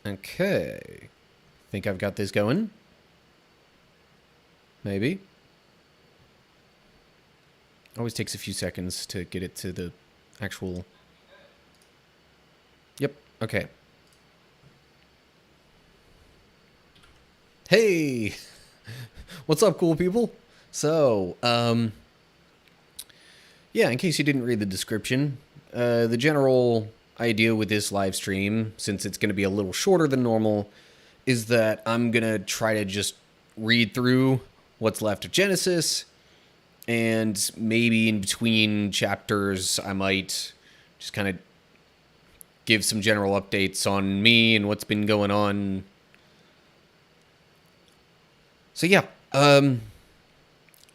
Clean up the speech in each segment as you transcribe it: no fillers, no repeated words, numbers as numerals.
Okay. Think I've got this going? Maybe. Always takes a few seconds to get it to the actual... Yep, okay. Hey! What's up, cool people? So, yeah, in case you didn't read the description, the general idea with this live stream, since it's going to be a little shorter than normal, is that I'm going to try to just read through what's left of Genesis, and maybe in between chapters, I might just kind of give some general updates on me and what's been going on. So yeah, I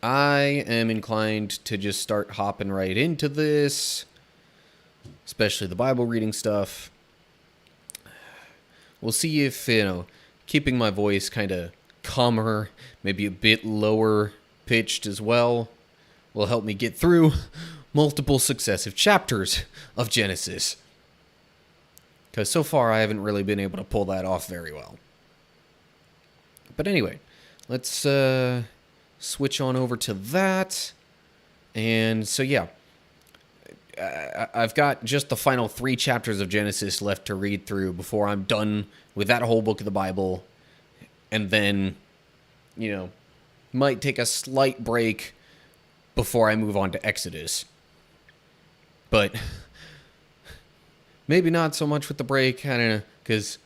am inclined to just start hopping right into this, especially the Bible reading stuff. We'll see if, keeping my voice kind of calmer, maybe a bit lower pitched as well, will help me get through multiple successive chapters of Genesis. Because so far I haven't really been able to pull that off very well. But anyway, let's switch on over to that. And so yeah, I've got just the final 3 chapters of Genesis left to read through before I'm done with that whole book of the Bible. And then, might take a slight break before I move on to Exodus. But maybe not so much with the break, I don't know, because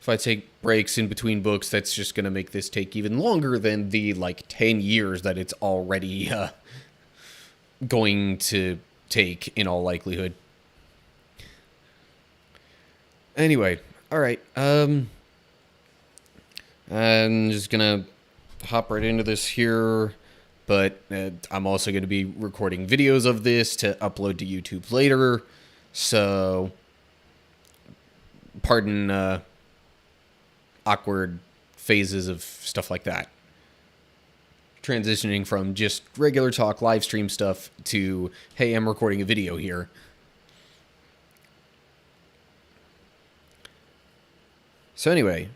if I take breaks in between books, that's just going to make this take even longer than the, 10 years that it's already going to take, in all likelihood. Anyway, alright, I'm just going to hop right into this here, but I'm also going to be recording videos of this to upload to YouTube later, so pardon awkward phases of stuff like that. Transitioning from just regular talk, live stream stuff to, hey, I'm recording a video here. So anyway,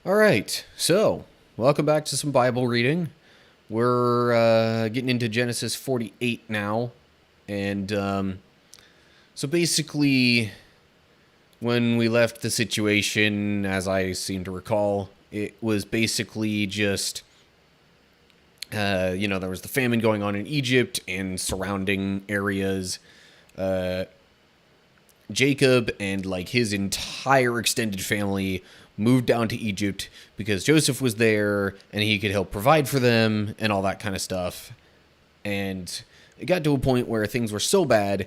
Alright, so, welcome back to some Bible reading. We're getting into Genesis 48 now, and so basically, when we left the situation, as I seem to recall, it was basically just, there was the famine going on in Egypt and surrounding areas. Jacob and, his entire extended family moved down to Egypt because Joseph was there and he could help provide for them and all that kind of stuff. And it got to a point where things were so bad,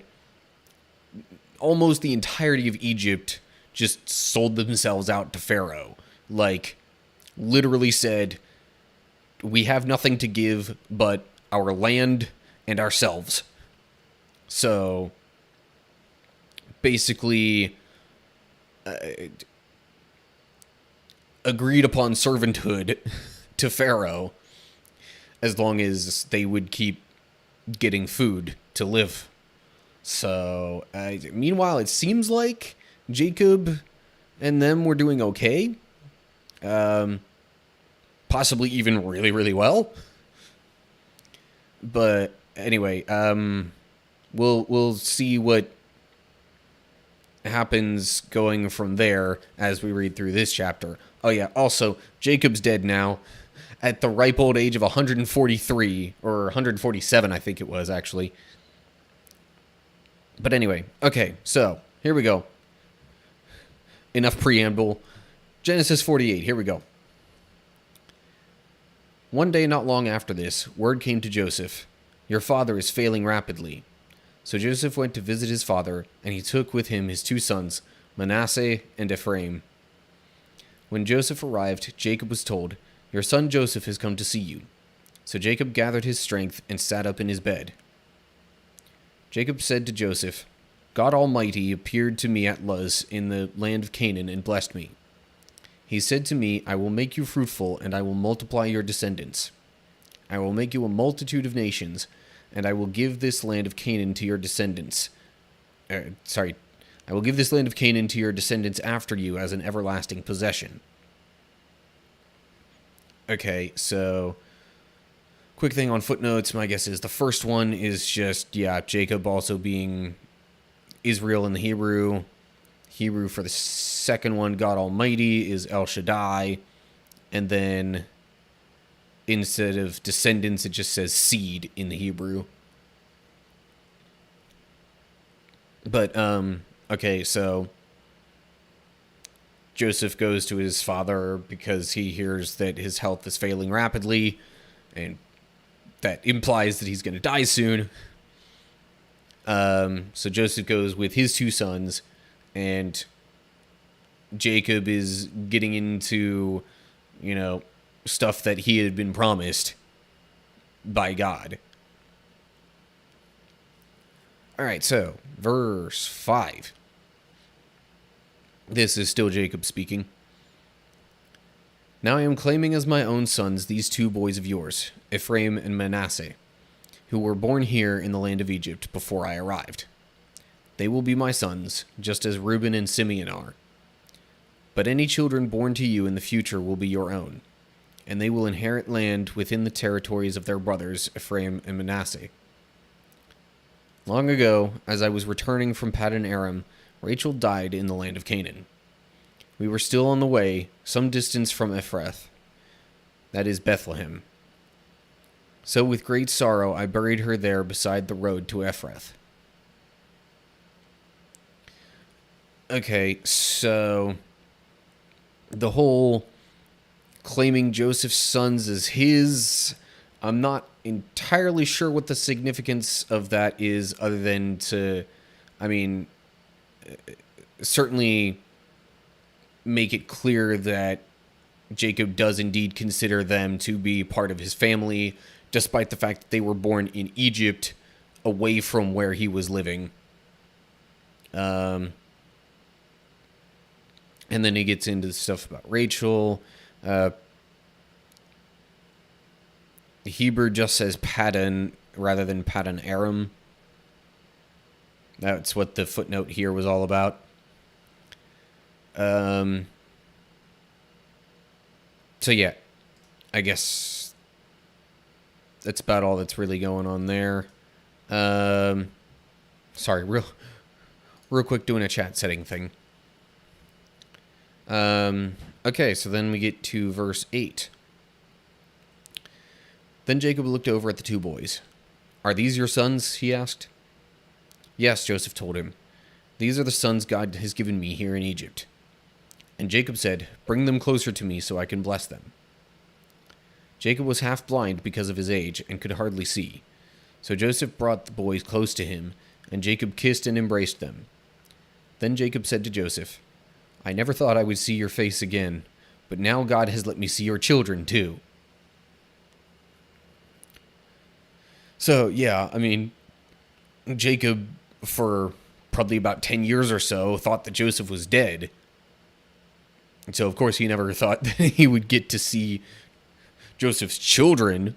almost the entirety of Egypt just sold themselves out to Pharaoh. Literally said, we have nothing to give but our land and ourselves. So, basically, agreed upon servanthood to Pharaoh as long as they would keep getting food to live. So, meanwhile, it seems like Jacob and them were doing okay. Possibly even really, really well. But anyway, we'll see what happens going from there as we read through this chapter. Oh yeah, also, Jacob's dead now at the ripe old age of 143, or 147, I think it was, actually. But anyway, okay, so, here we go. Enough preamble. Genesis 48, here we go. One day not long after this, word came to Joseph, "Your father is failing rapidly." So Joseph went to visit his father, and he took with him his 2 sons, Manasseh and Ephraim. When Joseph arrived, Jacob was told, "Your son Joseph has come to see you." So Jacob gathered his strength and sat up in his bed. Jacob said to Joseph, "God Almighty appeared to me at Luz in the land of Canaan and blessed me. He said to me, 'I will make you fruitful, and I will multiply your descendants. I will make you a multitude of nations, and I will give this land of Canaan to your descendants. I will give this land of Canaan to your descendants after you as an everlasting possession. Okay, so quick thing on footnotes, my guess is the first one is just, Jacob also being Israel in the Hebrew. Hebrew for the second one, God Almighty, is El Shaddai. And then instead of descendants, it just says seed in the Hebrew. But, okay, so Joseph goes to his father because he hears that his health is failing rapidly, and that implies that he's going to die soon. So Joseph goes with his two sons, and Jacob is getting into, stuff that he had been promised by God. All right, so verse 5. This is still Jacob speaking. Now I am claiming as my own sons these two boys of yours, Ephraim and Manasseh, who were born here in the land of Egypt before I arrived. They will be my sons, just as Reuben and Simeon are. But any children born to you in the future will be your own, and they will inherit land within the territories of their brothers Ephraim and Manasseh. Long ago, as I was returning from Paddan Aram, Rachel died in the land of Canaan. We were still on the way, some distance from Ephrath, that is Bethlehem. So with great sorrow I buried her there beside the road to Ephrath. Okay, so the whole claiming Joseph's sons as his, I'm not entirely sure what the significance of that is, other than to, certainly make it clear that Jacob does indeed consider them to be part of his family, despite the fact that they were born in Egypt, away from where he was living. And then he gets into the stuff about Rachel. The Hebrew just says Paddan rather than Paddan Aram. That's what the footnote here was all about. So yeah, I guess that's about all that's really going on there. Sorry, real quick doing a chat setting thing. Okay, so then we get to verse 8. Then Jacob looked over at the two boys. Are these your sons? He asked. Yes, Joseph told him. These are the sons God has given me here in Egypt. And Jacob said, bring them closer to me so I can bless them. Jacob was half blind because of his age and could hardly see. So Joseph brought the boys close to him, and Jacob kissed and embraced them. Then Jacob said to Joseph, I never thought I would see your face again, but now God has let me see your children too. So, yeah, Jacob, for probably about 10 years or so, thought that Joseph was dead. And so, of course, he never thought that he would get to see Joseph's children,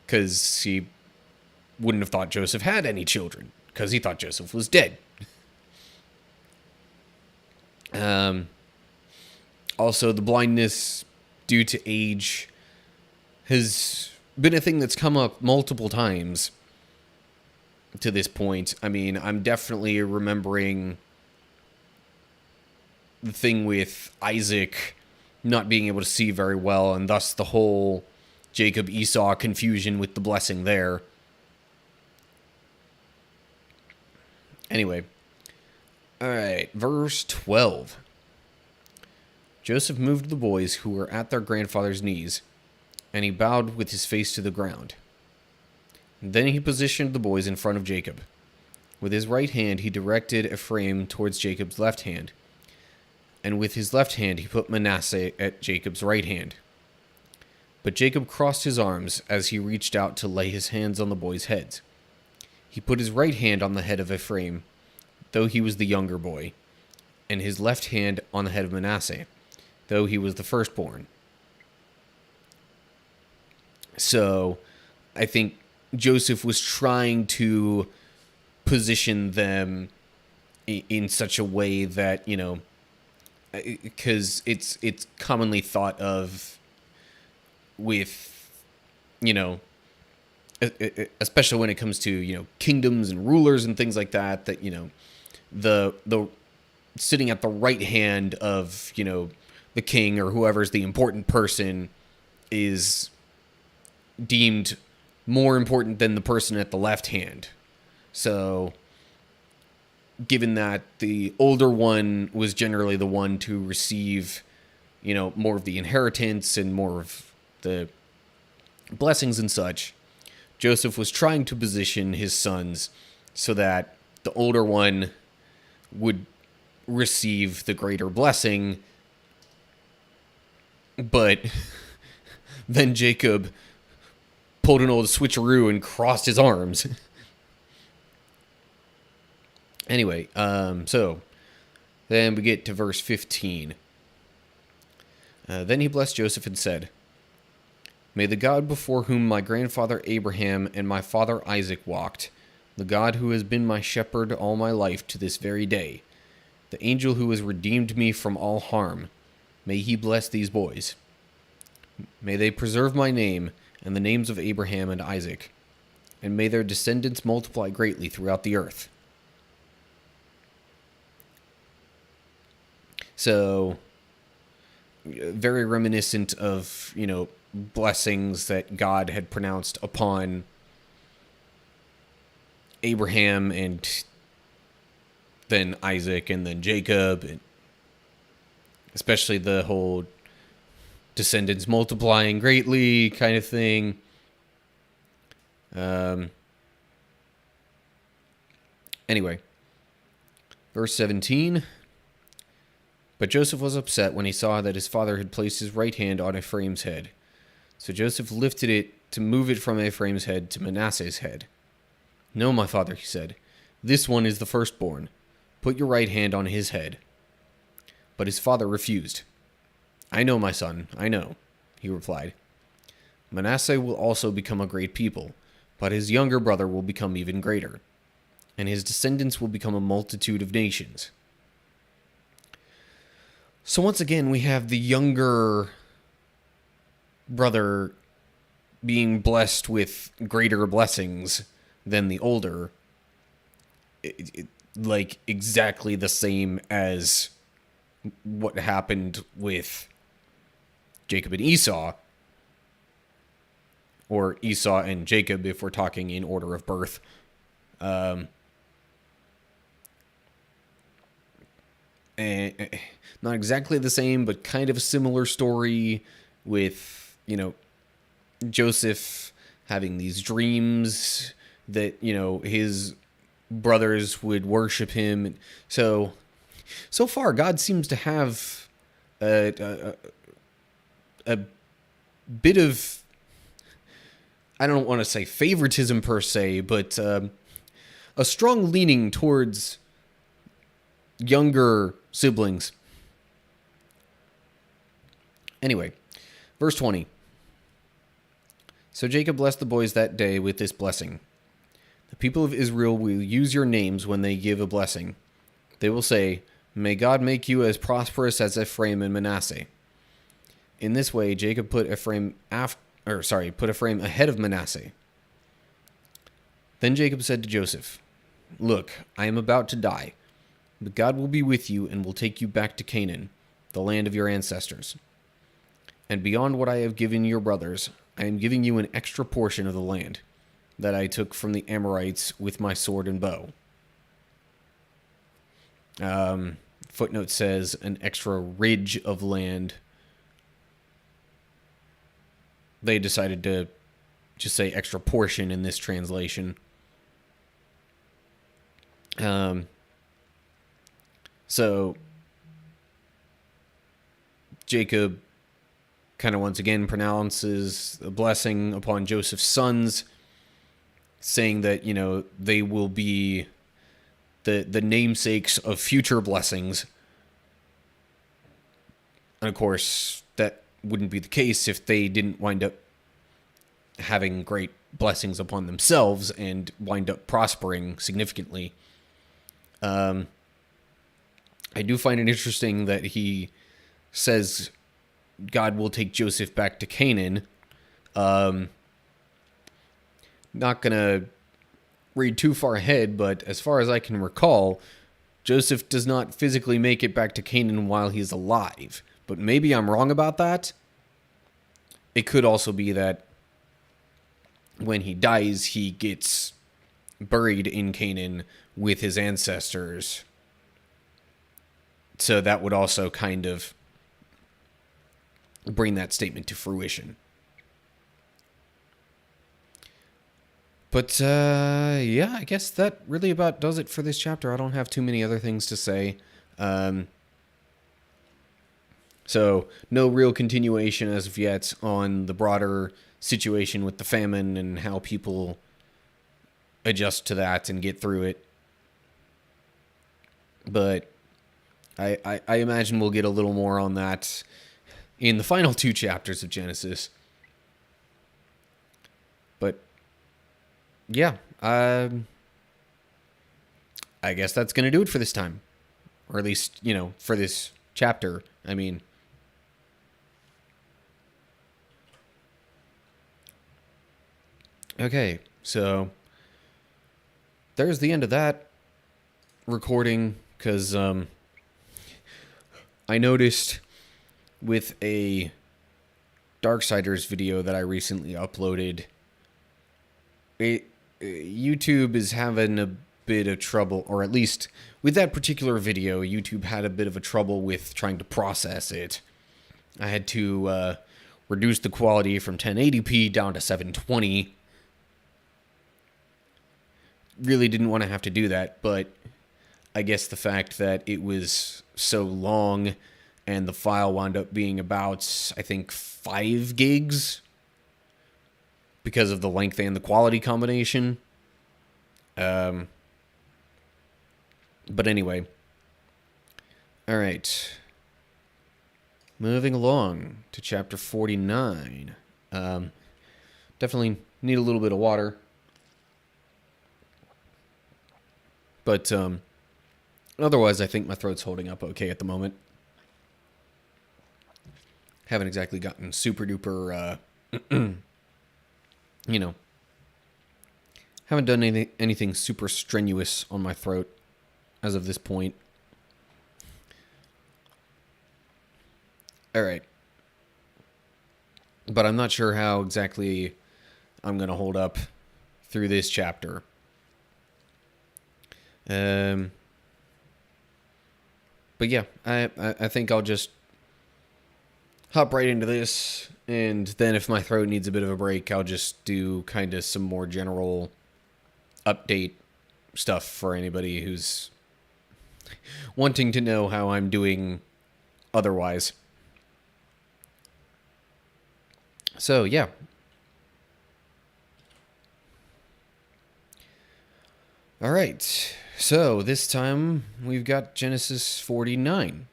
because he wouldn't have thought Joseph had any children, because he thought Joseph was dead. Also, the blindness due to age has been a thing that's come up multiple times to this point. I'm definitely remembering the thing with Isaac not being able to see very well, and thus the whole Jacob-Esau confusion with the blessing there. Anyway. Alright, verse 12. Joseph moved the boys who were at their grandfather's knees, and he bowed with his face to the ground. Then he positioned the boys in front of Jacob. With his right hand he directed Ephraim towards Jacob's left hand, and with his left hand he put Manasseh at Jacob's right hand. But Jacob crossed his arms as he reached out to lay his hands on the boys' heads. He put his right hand on the head of Ephraim, though he was the younger boy, and his left hand on the head of Manasseh, though he was the firstborn. So, I think Joseph was trying to position them in such a way that, because it's commonly thought of with, you know, especially when it comes to, kingdoms and rulers and things like that, that, the sitting at the right hand of, the king or whoever's the important person is deemed more important than the person at the left hand. So, given that the older one was generally the one to receive, more of the inheritance and more of the blessings and such, Joseph was trying to position his sons so that the older one would receive the greater blessing, but then Jacob pulled an old switcheroo and crossed his arms. Anyway, so then we get to verse 15. Then he blessed Joseph and said, "May the God before whom my grandfather Abraham and my father Isaac walked, the God who has been my shepherd all my life to this very day, the angel who has redeemed me from all harm, may he bless these boys. May they preserve my name and the names of Abraham and Isaac, and may their descendants multiply greatly throughout the earth." So, very reminiscent of, blessings that God had pronounced upon Abraham and then Isaac and then Jacob, and especially the whole descendants multiplying greatly kind of thing. Anyway, verse 17. But Joseph was upset when he saw that his father had placed his right hand on Ephraim's head. So Joseph lifted it to move it from Ephraim's head to Manasseh's head. "No, my father," he said, "this one is the firstborn. Put your right hand on his head." But his father refused. "I know, my son, I know," he replied. "Manasseh will also become a great people, but his younger brother will become even greater, and his descendants will become a multitude of nations." So once again, we have the younger brother being blessed with greater blessings than the older. Like exactly the same as what happened with Jacob and Esau. Or Esau and Jacob, if we're talking in order of birth. And not exactly the same, but kind of a similar story with, Joseph having these dreams that, his brothers would worship him. So far, God seems to have a bit of, I don't want to say favoritism per se, but a strong leaning towards younger siblings. Anyway, verse 20. So Jacob blessed the boys that day with this blessing. "The people of Israel will use your names when they give a blessing. They will say, 'May God make you as prosperous as Ephraim and Manasseh.' In this way, Jacob put Ephraim ahead of Manasseh. Then Jacob said to Joseph, 'Look, I am about to die, but God will be with you and will take you back to Canaan, the land of your ancestors. And beyond what I have given your brothers, I am giving you an extra portion of the land that I took from the Amorites with my sword and bow.'" Footnote says an extra ridge of land. They decided to just say extra portion in this translation. So Jacob kind of once again pronounces a blessing upon Joseph's sons, saying that, they will be the namesakes of future blessings. And of course, that wouldn't be the case if they didn't wind up having great blessings upon themselves and wind up prospering significantly. I do find it interesting that he says God will take Joseph back to Canaan. Not gonna read too far ahead, but as far as I can recall, Joseph does not physically make it back to Canaan while he's alive. But maybe I'm wrong about that. It could also be that when he dies, he gets buried in Canaan with his ancestors. So that would also kind of bring that statement to fruition. But, yeah, I guess that really about does it for this chapter. I don't have too many other things to say. So, no real continuation as of yet on the broader situation with the famine and how people adjust to that and get through it. But I imagine we'll get a little more on that in the final 2 chapters of Genesis. But yeah, I guess that's going to do it for this time. Or at least, for this chapter. I mean, okay, so there's the end of that recording, because I noticed with a Darksiders video that I recently uploaded, YouTube is having a bit of trouble, or at least with that particular video, YouTube had a bit of a trouble with trying to process it. I had to reduce the quality from 1080p down to 720. Really didn't want to have to do that, but I guess the fact that it was so long and the file wound up being about, I think, 5 gigs because of the length and the quality combination. But anyway. Alright. Moving along to chapter 49. Definitely need a little bit of water. But, otherwise, I think my throat's holding up okay at the moment. Haven't exactly gotten super duper, haven't done anything super strenuous on my throat as of this point. Alright. But I'm not sure how exactly I'm going to hold up through this chapter. But yeah, I think I'll just hop right into this, and then if my throat needs a bit of a break, I'll just do kind of some more general update stuff for anybody who's wanting to know how I'm doing otherwise. So, yeah. Alright, so this time we've got Genesis 49.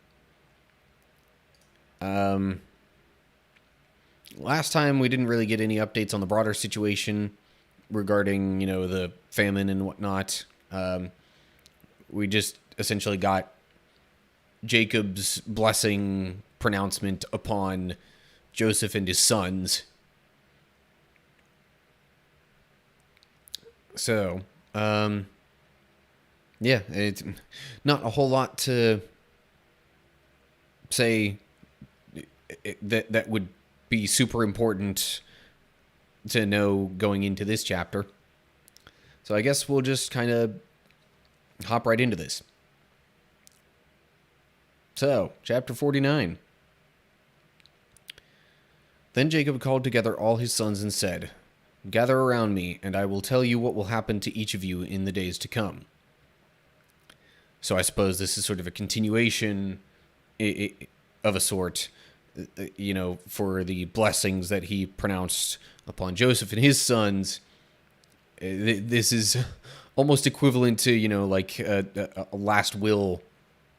Last time we didn't really get any updates on the broader situation regarding, the famine and whatnot. We just essentially got Jacob's blessing pronouncement upon Joseph and his sons. So, yeah, it's not a whole lot to say that would be super important to know going into this chapter. So I guess we'll just kind of hop right into this. So, chapter 49. Then Jacob called together all his sons and said, "Gather around me, and I will tell you what will happen to each of you in the days to come." So I suppose this is sort of a continuation of a sort, for the blessings that he pronounced upon Joseph and his sons. This is almost equivalent to, like a last will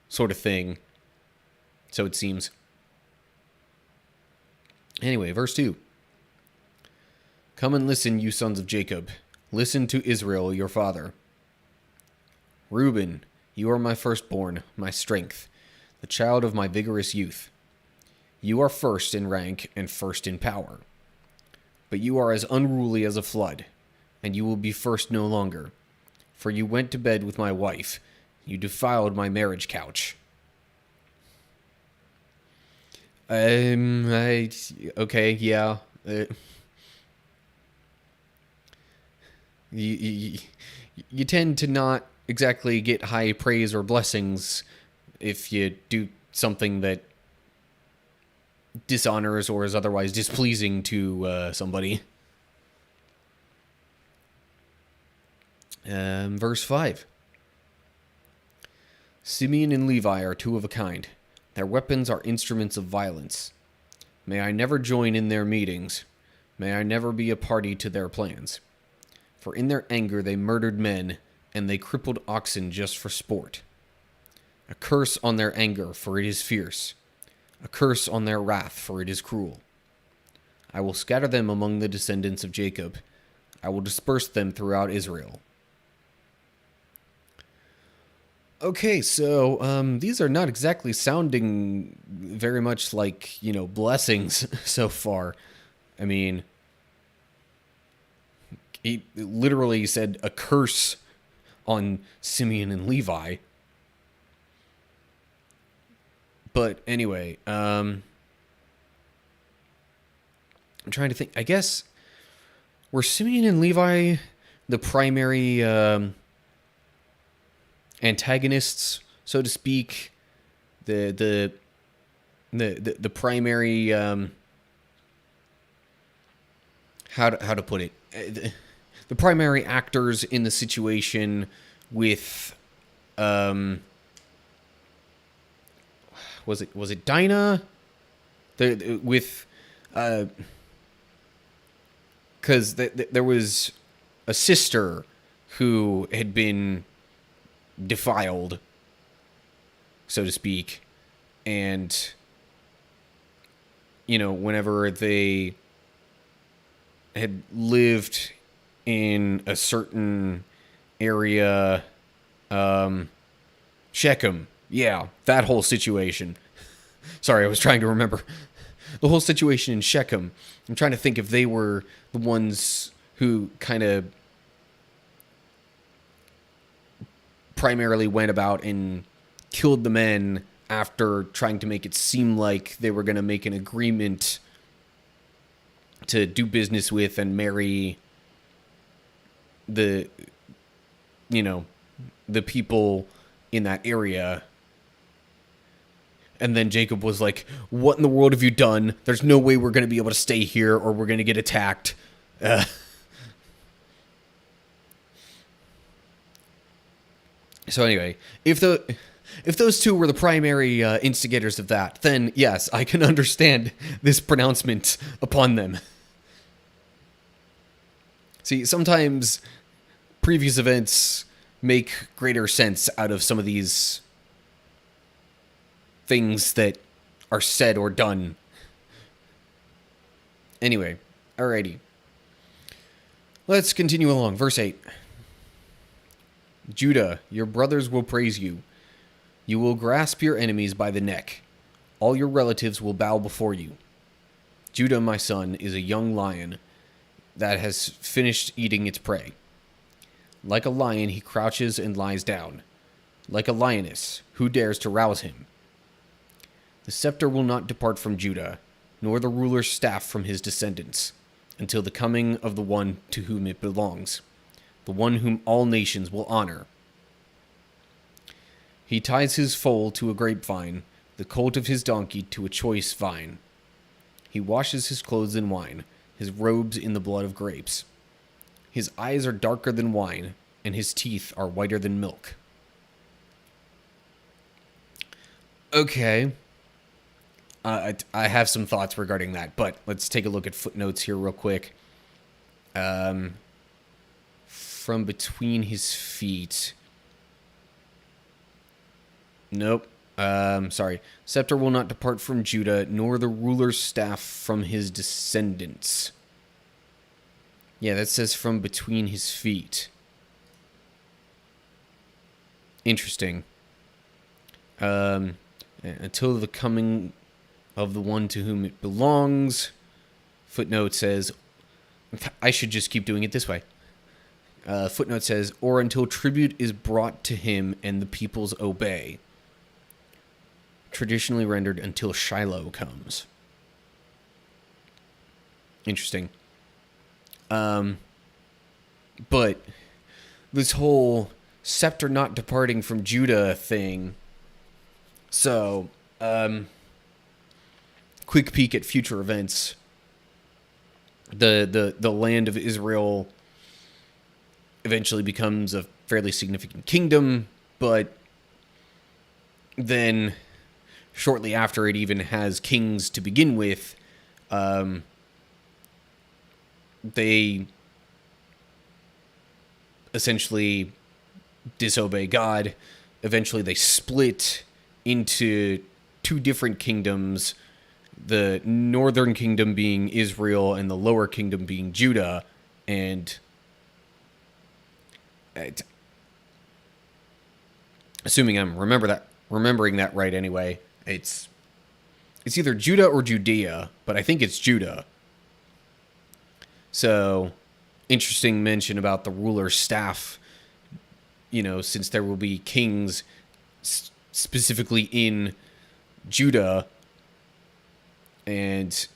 sort of thing. So it seems. Anyway, verse 2. Come and listen, you sons of Jacob. Listen to Israel, your father. Reuben, you are my firstborn, my strength, the child of my vigorous youth. You are first in rank and first in power. But you are as unruly as a flood, and you will be first no longer. For you went to bed with my wife. You defiled my marriage couch. Okay, yeah. You tend to not exactly get high praise or blessings if you do something that dishonors or is otherwise displeasing to somebody. Verse 5. Simeon and Levi are two of a kind. Their weapons are instruments of violence. May I never join in their meetings. May I never be a party to their plans. For in their anger they murdered men, and they crippled oxen just for sport. A curse on their anger, for it is fierce. A curse on their wrath, for it is cruel. I will scatter them among the descendants of Jacob. I will disperse them throughout Israel. Okay, so these are not exactly sounding very much like, blessings so far. I mean, he literally said a curse on Simeon and Levi. But anyway, I'm trying to think. I guess, were Simeon and Levi the primary antagonists, so to speak? The primary how to put it, the primary actors in the situation with was it Dinah? Because there was a sister who had been defiled, so to speak, and whenever they had lived in a certain area, Shechem, yeah, that whole situation. Sorry, I was trying to remember the whole situation in Shechem. I'm trying to think if they were the ones who kind of primarily went about and killed the men after trying to make it seem like they were going to make an agreement to do business with and marry the people in that area. And then Jacob was like, what in the world have you done? There's no way we're going to be able to stay here or we're going to get attacked. So anyway, if those two were the primary instigators of that, then yes, I can understand this pronouncement upon them. See, sometimes previous events make greater sense out of some of these things that are said or done. Anyway, alrighty. Let's continue along. Verse 8. Judah, your brothers will praise you. You will grasp your enemies by the neck. All your relatives will bow before you. Judah, my son, is a young lion that has finished eating its prey. Like a lion, he crouches and lies down. Like a lioness, who dares to rouse him? The scepter will not depart from Judah, nor the ruler's staff from his descendants, until the coming of the one to whom it belongs, the one whom all nations will honor. He ties his foal to a grapevine, the colt of his donkey to a choice vine. He washes his clothes in wine, his robes in the blood of grapes. His eyes are darker than wine, and his teeth are whiter than milk. Okay. I have some thoughts regarding that, but let's take a look at footnotes here real quick. From between his feet. Nope. Sorry. Scepter will not depart from Judah, nor the ruler's staff from his descendants. Yeah, that says from between his feet. Interesting. Until the coming of the one to whom it belongs. Footnote says, I should just keep doing it this way. Footnote says, or until tribute is brought to him and the peoples obey. Traditionally rendered until Shiloh comes. Interesting. But this whole scepter not departing from Judah thing. So, quick peek at future events. The land of Israel eventually becomes a fairly significant kingdom, but then shortly after it even has kings to begin with, they essentially disobey God. Eventually they split into two different kingdoms, the northern kingdom being Israel and the lower kingdom being Judah. And assuming I'm remembering that right anyway, it's either Judah or Judea, but I think it's Judah. So, interesting mention about the ruler's staff, since there will be kings specifically in Judah. And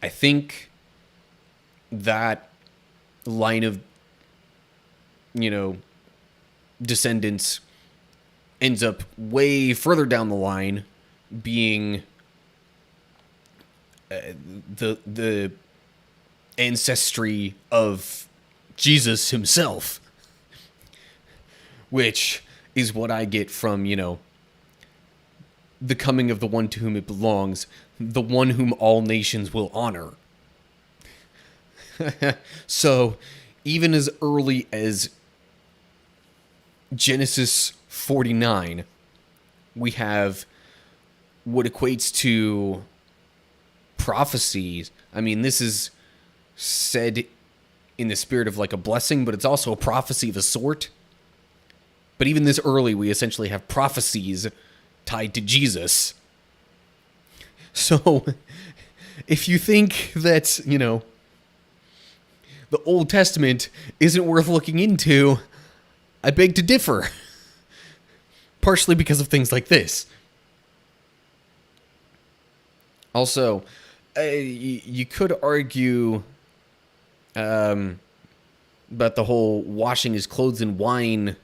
I think that line of, descendants ends up way further down the line being the ancestry of Jesus himself, which is what I get from, the coming of the one to whom it belongs, the one whom all nations will honor. So, even as early as Genesis 49, we have what equates to prophecies. I mean, this is said in the spirit of like a blessing, but it's also a prophecy of a sort. But even this early, we essentially have prophecies tied to Jesus. So, if you think that, the Old Testament isn't worth looking into, I beg to differ. Partially because of things like this. Also, you could argue about the whole washing his clothes in wine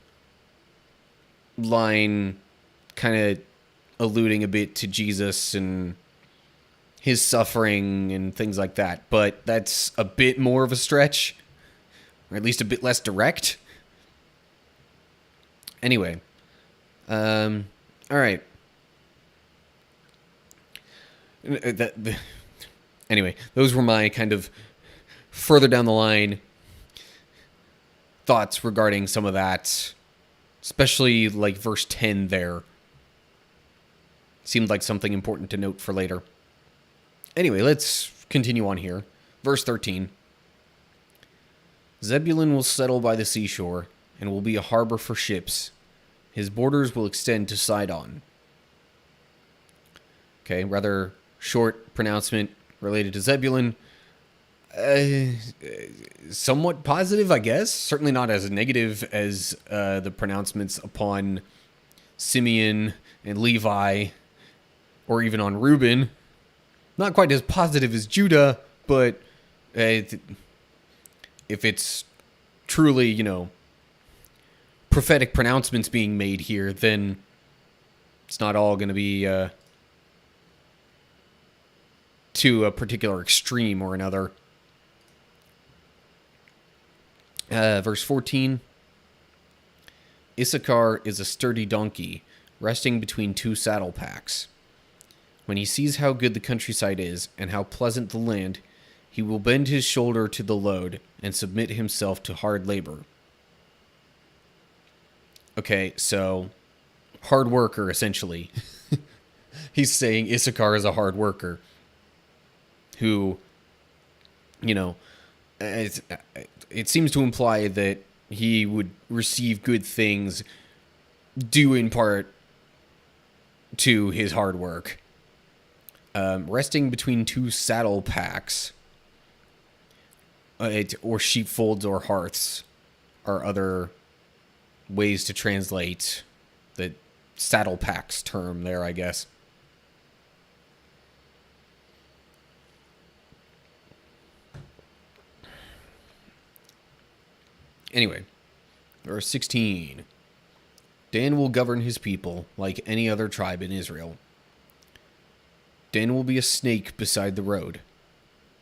line, kind of alluding a bit to Jesus and his suffering and things like that. But that's a bit more of a stretch, or at least a bit less direct. Anyway, all right. Anyway, those were my kind of further down the line thoughts regarding some of that, especially like verse 10 there. Seemed like something important to note for later. Anyway, let's continue on here. Verse 13. Zebulun will settle by the seashore and will be a harbor for ships. His borders will extend to Sidon. Okay, rather short pronouncement related to Zebulun. Somewhat positive, I guess. Certainly not as negative as the pronouncements upon Simeon and Levi, or even on Reuben. Not quite as positive as Judah, but if it's truly, prophetic pronouncements being made here, then it's not all going to be to a particular extreme or another. Verse 14. Issachar is a sturdy donkey, resting between two saddle packs. When he sees how good the countryside is and how pleasant the land, he will bend his shoulder to the load and submit himself to hard labor. Okay, so hard worker, essentially. He's saying Issachar is a hard worker who, it seems to imply that he would receive good things due in part to his hard work. Resting between two saddle packs, or sheepfolds or hearths, are other ways to translate the saddle packs term there, I guess. Anyway, verse 16. Dan will govern his people like any other tribe in Israel. Dan will be a snake beside the road,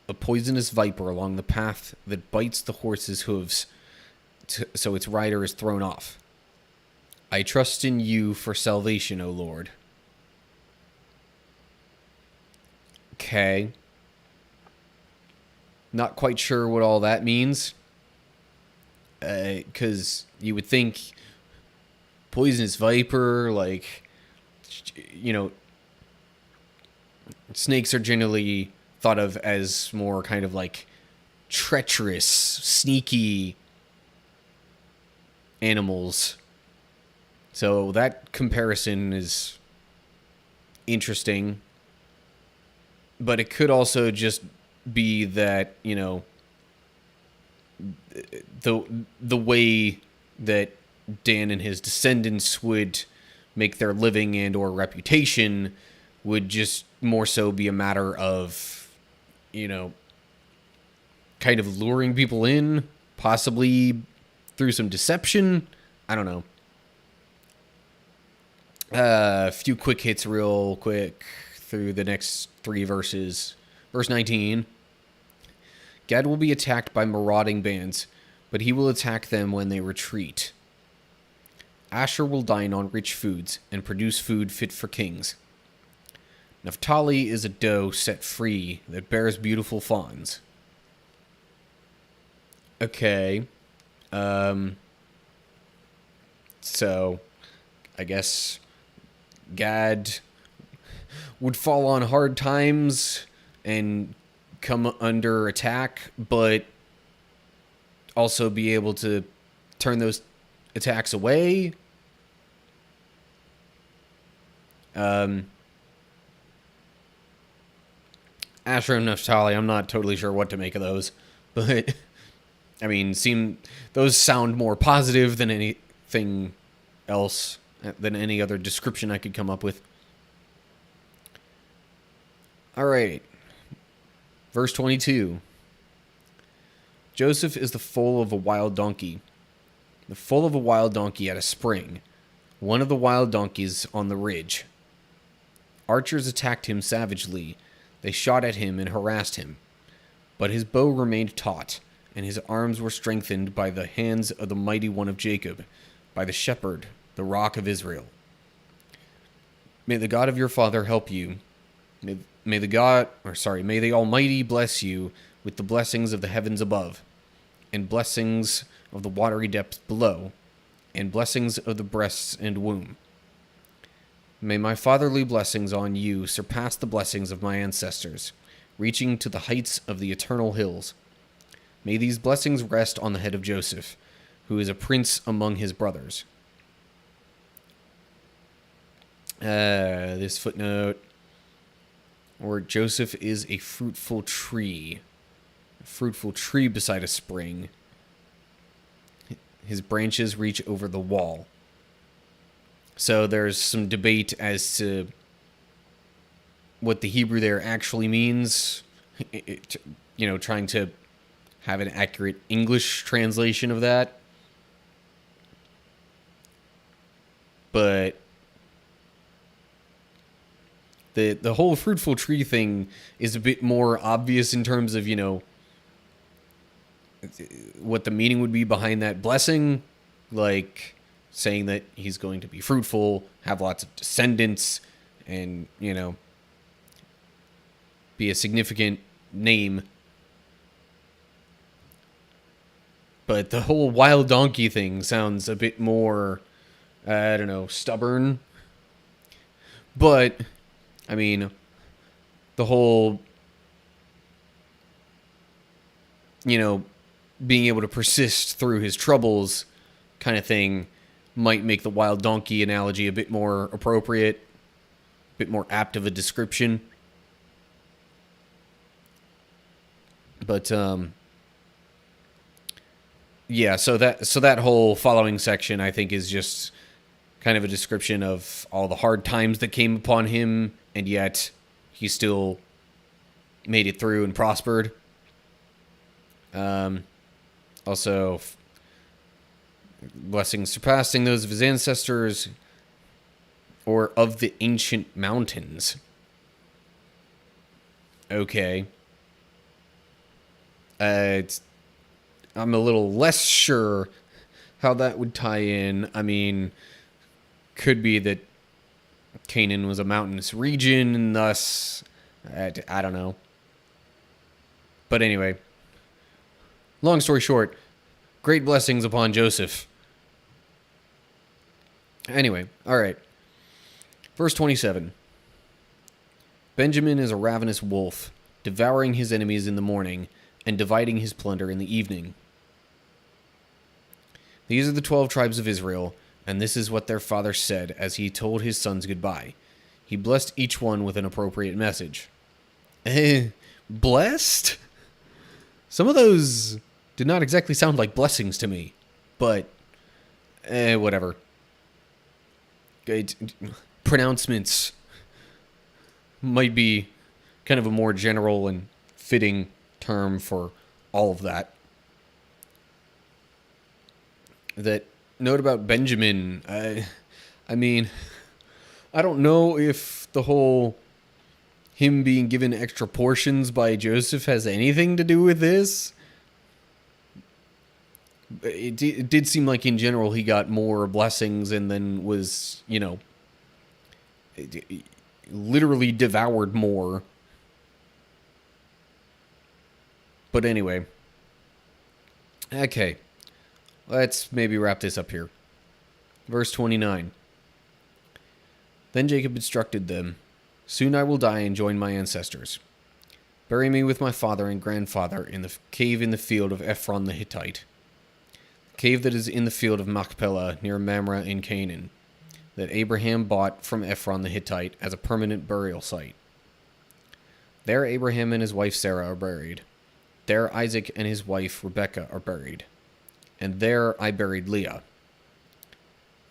a poisonous viper along the path that bites the horse's hooves so its rider is thrown off. I trust in you for salvation, O Lord. Okay. Not quite sure what all that means. Because you would think poisonous viper, like, you know, snakes are generally thought of as more kind of like treacherous, sneaky animals. So that comparison is interesting. But it could also just be that, you know, the way that Dan and his descendants would make their living and or reputation would just more so be a matter of, you know, kind of luring people in, possibly through some deception. I don't know. A few quick hits real quick through the next 3 verses. Verse 19. Gad will be attacked by marauding bands, but he will attack them when they retreat. Asher will dine on rich foods and produce food fit for kings. Naphtali is a doe set free that bears beautiful fawns. Okay. So, I guess Gad would fall on hard times and come under attack, but also be able to turn those attacks away. Asher and Naphtali, I'm not totally sure what to make of those, but I mean, those sound more positive than anything else, than any other description I could come up with. All right. Verse 22. Joseph is the foal of a wild donkey. The foal of a wild donkey at a spring. One of the wild donkeys on the ridge. Archers attacked him savagely. They shot at him and harassed him. But his bow remained taut, and his arms were strengthened by the hands of the mighty one of Jacob, by the shepherd, the rock of Israel. May the God of your father help you. May the Almighty bless you with the blessings of the heavens above, and blessings of the watery depths below, and blessings of the breasts and womb. May my fatherly blessings on you surpass the blessings of my ancestors, reaching to the heights of the eternal hills. May these blessings rest on the head of Joseph, who is a prince among his brothers. This footnote, where Joseph is a fruitful tree beside a spring. His branches reach over the wall. So there's some debate as to what the Hebrew there actually means. Trying to have an accurate English translation of that. But the whole fruitful tree thing is a bit more obvious in terms of, what the meaning would be behind that blessing. Like saying that he's going to be fruitful, have lots of descendants, and, be a significant name. But the whole wild donkey thing sounds a bit more, stubborn. But, the whole you know, being able to persist through his troubles kind of thing might make the wild donkey analogy a bit more appropriate, a bit more apt of a description. But yeah, so that whole following section I think is just kind of a description of all the hard times that came upon him, and yet he still made it through and prospered. Also, blessings surpassing those of his ancestors or of the ancient mountains. Okay. I'm a little less sure how that would tie in. I mean, could be that Canaan was a mountainous region, and thus, I don't know. But anyway, long story short, great blessings upon Joseph. Anyway, alright. Verse 27. Benjamin is a ravenous wolf, devouring his enemies in the morning, and dividing his plunder in the evening. These are the 12 tribes of Israel, and this is what their father said as he told his sons goodbye. He blessed each one with an appropriate message. Blessed? Some of those did not exactly sound like blessings to me, but whatever. Pronouncements might be kind of a more general and fitting term for all of that. That note about Benjamin, I mean, I don't know if the whole him being given extra portions by Joseph has anything to do with this. It did seem like in general he got more blessings and then was, literally devoured more. But anyway. Okay. Let's maybe wrap this up here. Verse 29. Then Jacob instructed them, "Soon I will die and join my ancestors. Bury me with my father and grandfather in the cave in the field of Ephron the Hittite, the cave that is in the field of Machpelah near Mamre in Canaan, that Abraham bought from Ephron the Hittite as a permanent burial site. There Abraham and his wife Sarah are buried. There Isaac and his wife Rebekah are buried. And there I buried Leah.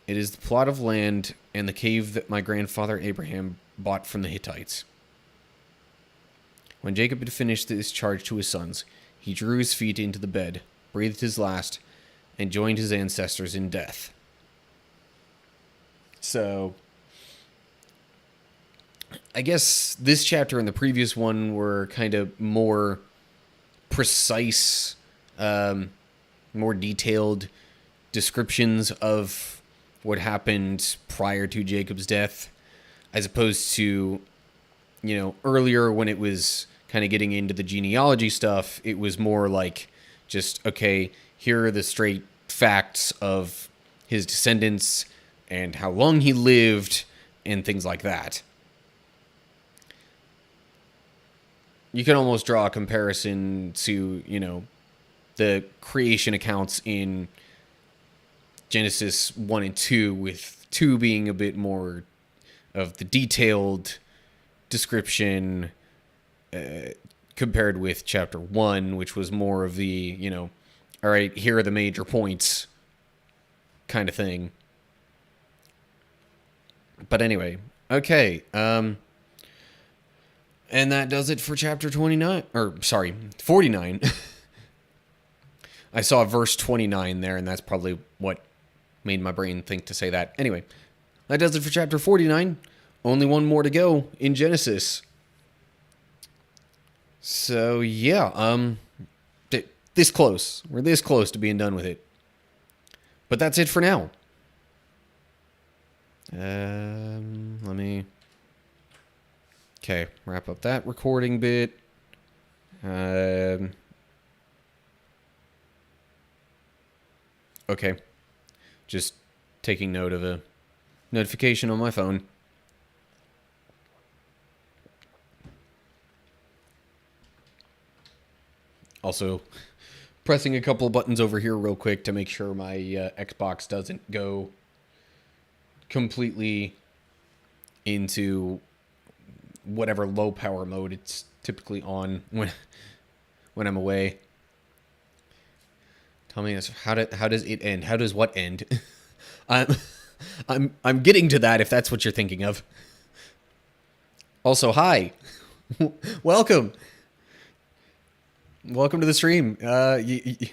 It is the plot of land and the cave that my grandfather Abraham bought from the Hittites." When Jacob had finished this charge to his sons, he drew his feet into the bed, breathed his last, and joined his ancestors in death. So, I guess this chapter and the previous one were kind of more precise, more detailed descriptions of what happened prior to Jacob's death, as opposed to, earlier when it was kind of getting into the genealogy stuff, it was more like just, okay, here are the straight facts of his descendants and how long he lived and things like that. You can almost draw a comparison to, the creation accounts in Genesis 1 and 2, with 2 being a bit more of the detailed description compared with chapter 1, which was more of the, all right, here are the major points kind of thing. But anyway, okay. And that does it for chapter 49, 49. I saw verse 29 there, and that's probably what made my brain think to say that. Anyway, that does it for chapter 49. Only one more to go in Genesis. So, yeah, this close. We're this close to being done with it. But that's it for now. Let me... Okay, wrap up that recording bit. Okay, just taking note of a notification on my phone. Also, pressing a couple of buttons over here real quick to make sure my Xbox doesn't go completely into whatever low power mode it's typically on when I'm away. Tell me this, how does it end? How does what end? I'm getting to that if that's what you're thinking of. Also, hi. Welcome to the stream. Believe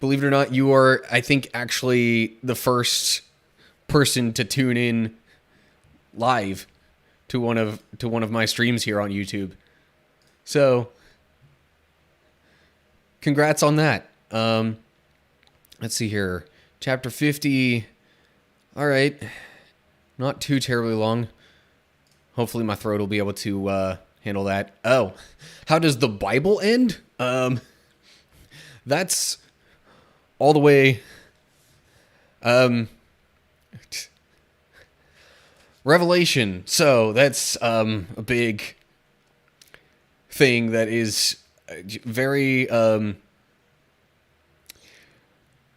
it or not, you are, I think, actually the first person to tune in live to one of my streams here on YouTube. So, congrats on that. Let's see here. Chapter 50. All right. Not too terribly long. Hopefully my throat will be able to handle that. Oh, how does the Bible end? That's all the way. Revelation. So that's a big thing that is very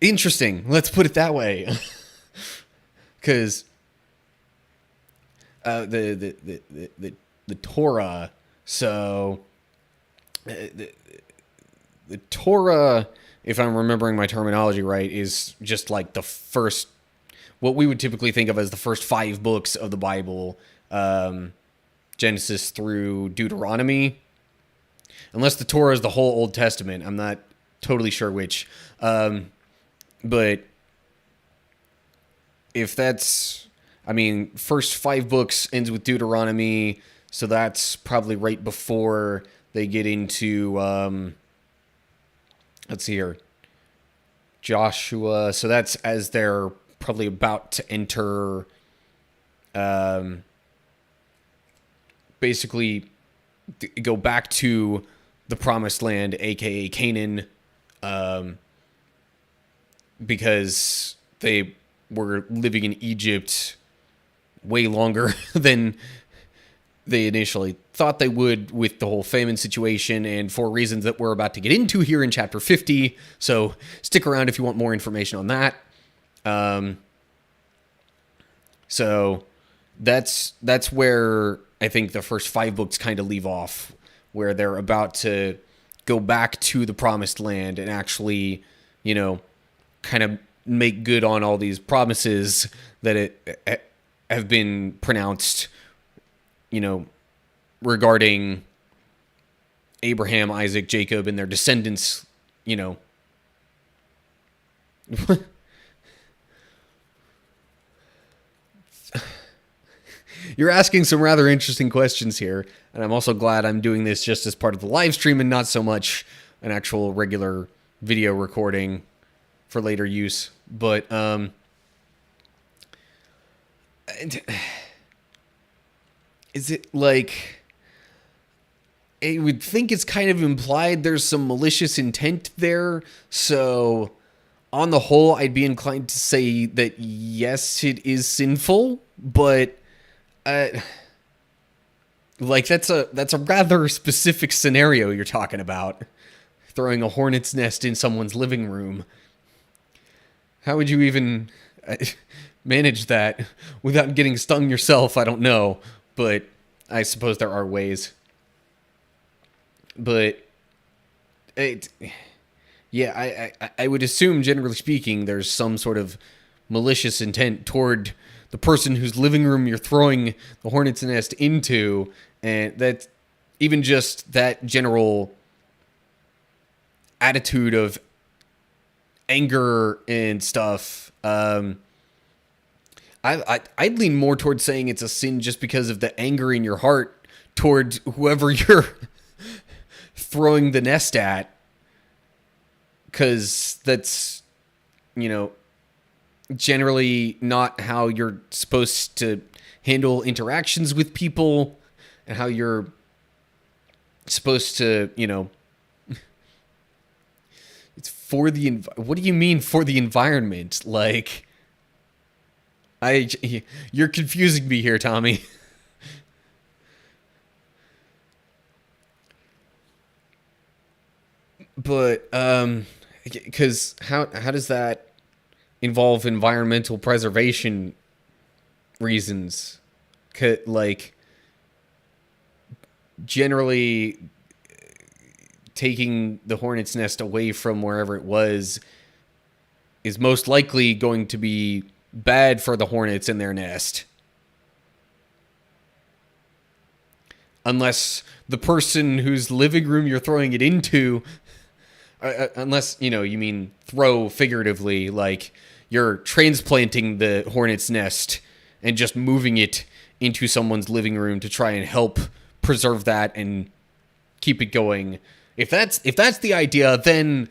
interesting. Let's put it that way. Because the Torah. So the Torah, if I'm remembering my terminology right, is just like the first, what we would typically think of as the first 5 books of the Bible, Genesis through Deuteronomy. Unless the Torah is the whole Old Testament, I'm not totally sure which. But if that's, I mean, first 5 books ends with Deuteronomy, so that's probably right before they get into, let's see here, Joshua. So that's as they're probably about to enter, basically go back to the Promised Land, aka Canaan, because they were living in Egypt way longer than they initially thought they would with the whole famine situation, and for reasons that we're about to get into here in chapter 50. So stick around if you want more information on that. So that's where I think the first 5 books kind of leave off, where they're about to go back to the Promised Land and actually, you know, kind of make good on all these promises that have been pronounced, you know, regarding Abraham, Isaac, Jacob, and their descendants, you know. You're asking some rather interesting questions here, and I'm also glad I'm doing this just as part of the live stream and not so much an actual regular video recording for later use. But is it like, I would think it's kind of implied there's some malicious intent there, so on the whole I'd be inclined to say that yes, it is sinful, but like that's a rather specific scenario you're talking about. Throwing a hornet's nest in someone's living room. How would you even manage that without getting stung yourself? I don't know, but I suppose there are ways. But yeah, I would assume, generally speaking, there's some sort of malicious intent toward the person whose living room you're throwing the hornet's nest into, and that even just that general attitude of anger and stuff, I'd lean more towards saying it's a sin just because of the anger in your heart toward whoever you're throwing the nest at, because that's, you know, generally not how you're supposed to handle interactions with people, and how you're supposed to, you know, it's for the, what do you mean for the environment? Like, you're confusing me here, Tommy. But because how does that involve environmental preservation reasons? Like, generally taking the hornet's nest away from wherever it was is most likely going to be bad for the hornets in their nest. Unless the person whose living room you're throwing it into, unless, you mean throw figuratively, like you're transplanting the hornet's nest and just moving it into someone's living room to try and help preserve that and keep it going. If that's the idea, then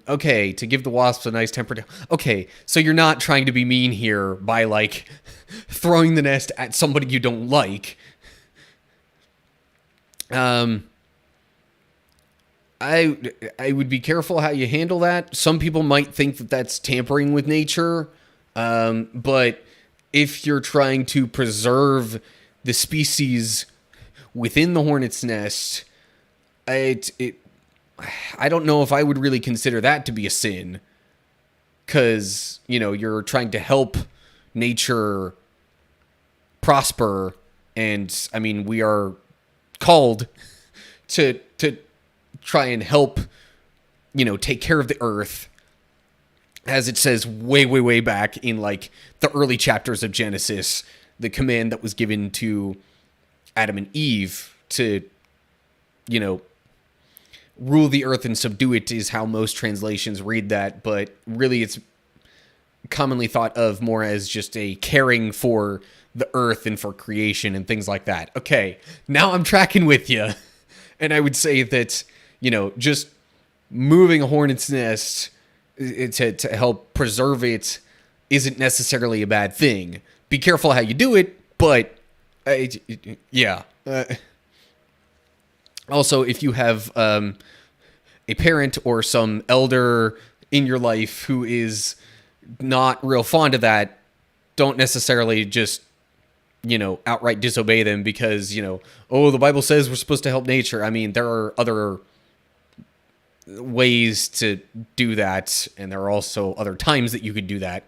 okay, to give the wasps a nice temper. Okay, so you're not trying to be mean here by, like, throwing the nest at somebody you don't like. I would be careful how you handle that. Some people might think that that's tampering with nature, but if you're trying to preserve the species within the hornet's nest, I don't know if I would really consider that to be a sin, because, you're trying to help nature prosper, and, I mean, we are called to try and help, take care of the earth, as it says way, way, way back in, like, the early chapters of Genesis, the command that was given to Adam and Eve to, rule the earth and subdue it is how most translations read that, but really it's commonly thought of more as just a caring for the earth and for creation and things like that. Okay, now I'm tracking with you. And I would say that, just moving a hornet's nest to help preserve it isn't necessarily a bad thing. Be careful how you do it, but yeah. Also, if you have a parent or some elder in your life who is not real fond of that, don't necessarily just, outright disobey them because, the Bible says we're supposed to help nature. I mean, there are other ways to do that, and there are also other times that you could do that.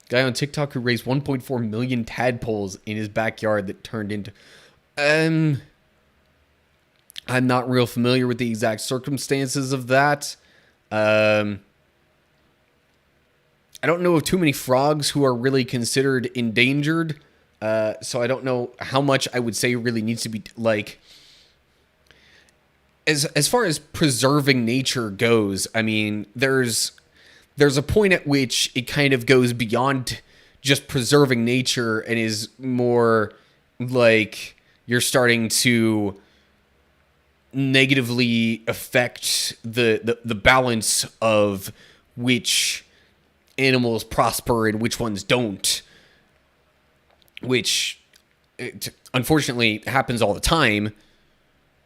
Guy on TikTok who raised 1.4 million tadpoles in his backyard that turned into... I'm not real familiar with the exact circumstances of that. I don't know of too many frogs who are really considered endangered. So I don't know how much I would say really needs to be, like... As far as preserving nature goes, I mean, there's a point at which it kind of goes beyond just preserving nature and is more like you're starting to negatively affect the balance of which animals prosper and which ones don't, which unfortunately happens all the time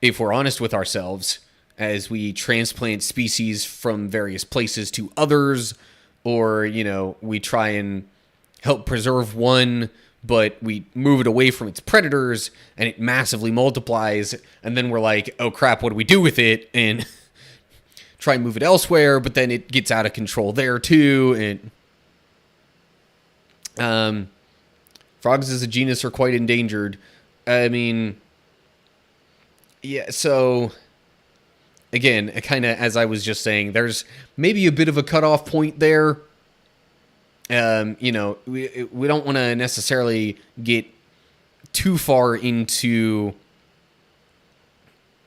if we're honest with ourselves, as we transplant species from various places to others, or, we try and help preserve one, but we move it away from its predators, and it massively multiplies, and then we're like, oh crap, what do we do with it? And try and move it elsewhere, but then it gets out of control there too, and frogs as a genus are quite endangered. I mean... Yeah, so, again, kind of as I was just saying, there's maybe a bit of a cutoff point there. We don't want to necessarily get too far into,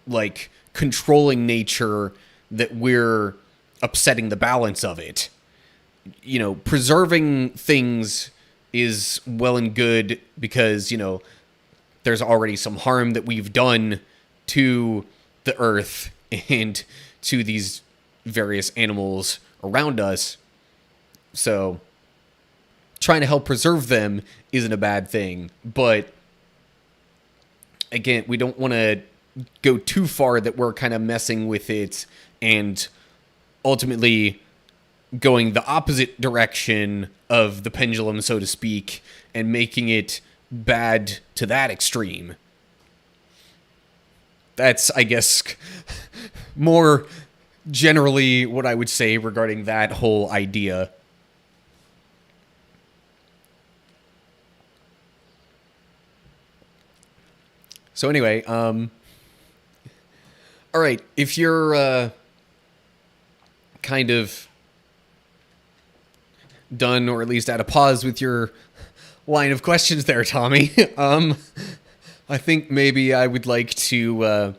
like, controlling nature that we're upsetting the balance of it. Preserving things is well and good because, there's already some harm that we've done to the earth and to these various animals around us. So trying to help preserve them isn't a bad thing. But again, we don't want to go too far that we're kind of messing with it and ultimately going the opposite direction of the pendulum, so to speak, and making it bad to that extreme. that's, I guess, more generally what I would say regarding that whole idea. So anyway, all right, if you're kind of done, or at least at a pause with your line of questions there, Tommy, I think maybe I would like to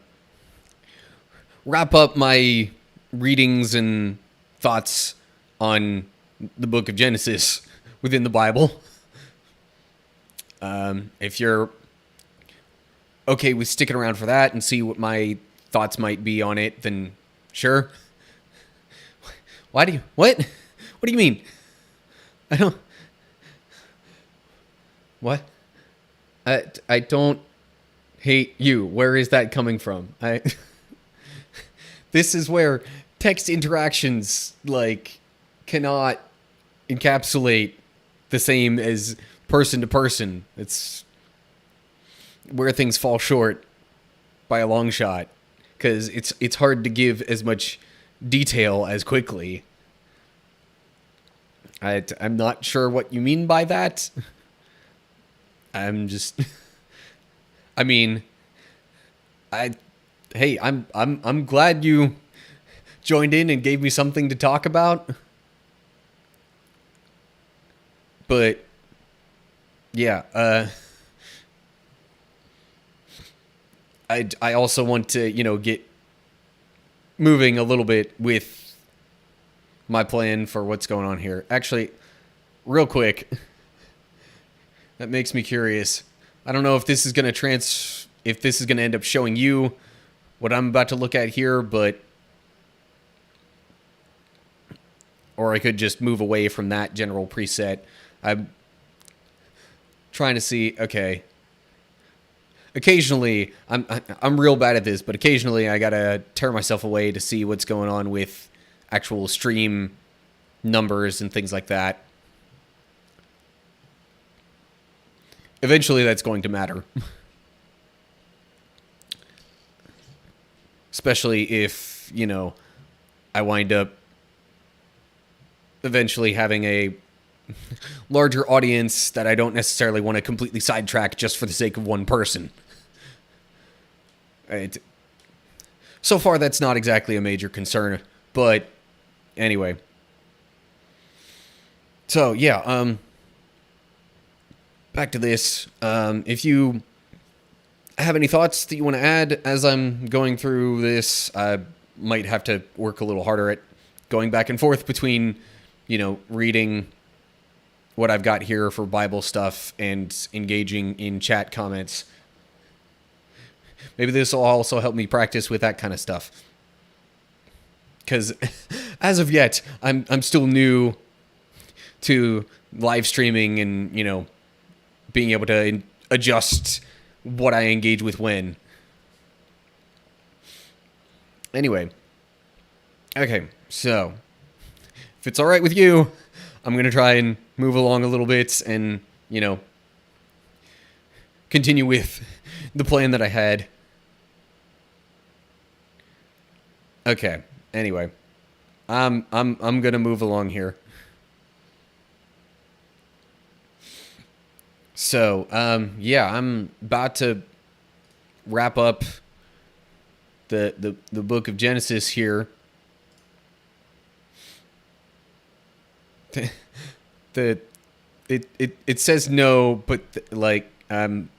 wrap up my readings and thoughts on the book of Genesis within the Bible. If you're okay with sticking around for that and see what my thoughts might be on it, then sure. What do you mean? I don't, what? I don't hate you. Where is that coming from? This is where text interactions, like, cannot encapsulate the same as person to person. It's where things fall short by a long shot, because it's hard to give as much detail as quickly. I'm not sure what you mean by that. I'm just, I mean, hey, I'm glad you joined in and gave me something to talk about. But yeah, I also want to, get moving a little bit with my plan for what's going on here. Actually, real quick, that makes me curious. I don't know if this is going to if this is going to end up showing you what I'm about to look at here, or I could just move away from that general preset. I'm trying to see, okay. Occasionally, I'm real bad at this, but occasionally I gotta tear myself away to see what's going on with actual stream numbers and things like that. Eventually, that's going to matter. Especially if, I wind up eventually having a larger audience that I don't necessarily want to completely sidetrack just for the sake of one person. So far, that's not exactly a major concern, but anyway. So, yeah, back to this. If you have any thoughts that you want to add as I'm going through this, I might have to work a little harder at going back and forth between, reading what I've got here for Bible stuff and engaging in chat comments. Maybe this will also help me practice with that kind of stuff. Because as of yet, I'm still new to live streaming and, being able to adjust what I engage with when. Anyway. Okay, so if it's all right with you, I'm going to try and move along a little bit and, continue with the plan that I had. Okay, anyway. I'm going to move along here. So, yeah, I'm about to wrap up the book of Genesis here. It says no, but I'm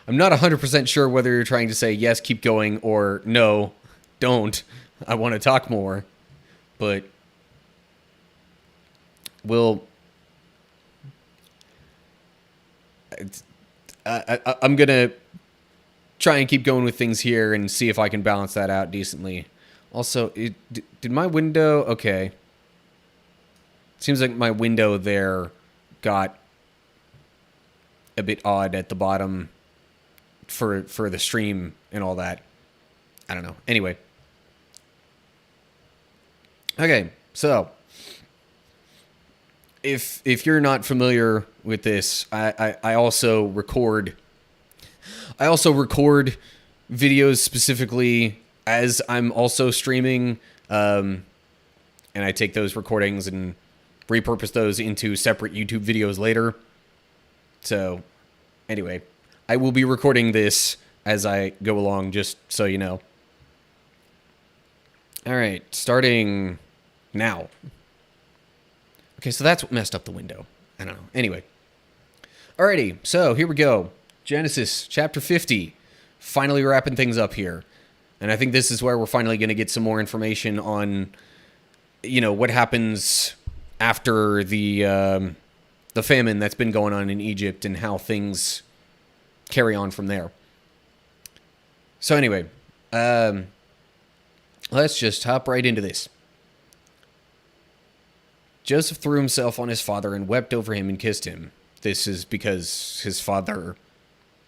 not 100% sure whether you're trying to say yes, keep going, or no, don't. I want to talk more, but I'm gonna try and keep going with things here and see if I can balance that out decently. Also, did my window... Okay. Seems like my window there got a bit odd at the bottom for the stream and all that. I don't know. Anyway. Okay, so if you're not familiar with this, I also record videos specifically as I'm also streaming, and I take those recordings and repurpose those into separate YouTube videos later. So, anyway, I will be recording this as I go along, just so you know. Alright, starting now. Okay, so that's what messed up the window. I don't know. Anyway. Alrighty, so here we go. Genesis chapter 50. Finally wrapping things up here. And I think this is where we're finally going to get some more information on, what happens after the famine that's been going on in Egypt and how things carry on from there. So anyway, let's just hop right into this. Joseph threw himself on his father and wept over him and kissed him. This is because his father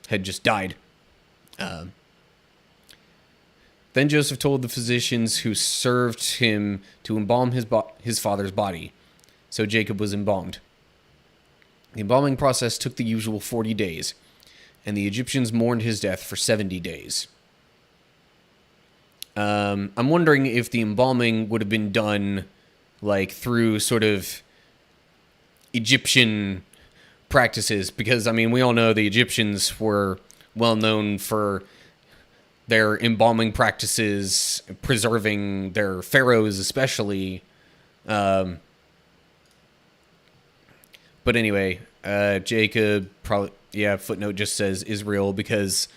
had just died. Then Joseph told the physicians who served him to embalm his father's body. So Jacob was embalmed. The embalming process took the usual 40 days, and the Egyptians mourned his death for 70 days. I'm wondering if the embalming would have been done through sort of Egyptian practices, because we all know the Egyptians were well known for their embalming practices, preserving their pharaohs especially. But anyway, Jacob probably, footnote just says Israel because,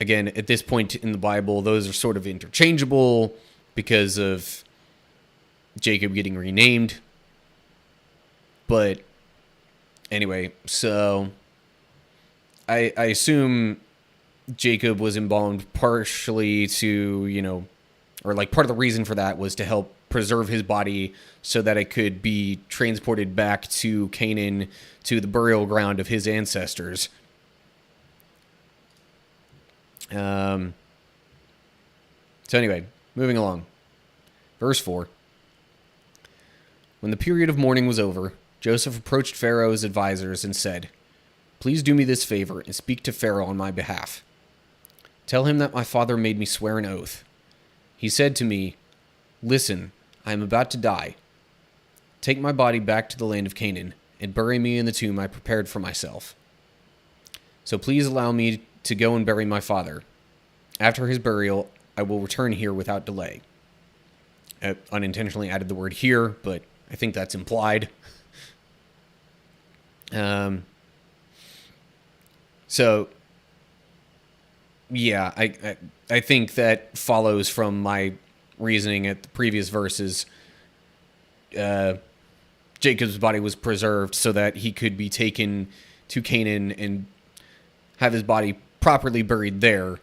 again, at this point in the Bible, those are sort of interchangeable because of Jacob getting renamed. But anyway, so I assume Jacob was embalmed partially to, or part of the reason for that was to help preserve his body so that it could be transported back to Canaan, to the burial ground of his ancestors. So anyway, moving along. Verse 4. When the period of mourning was over, Joseph approached Pharaoh's advisors and said, "Please do me this favor and speak to Pharaoh on my behalf. Tell him that my father made me swear an oath. He said to me, 'Listen, I am about to die. Take my body back to the land of Canaan and bury me in the tomb I prepared for myself. So please allow me to go and bury my father. After his burial, I will return here without delay.'" I unintentionally added the word here, but I think that's implied. So, yeah, I think that follows from my reasoning at the previous verses. Jacob's body was preserved so that he could be taken to Canaan and have his body properly buried there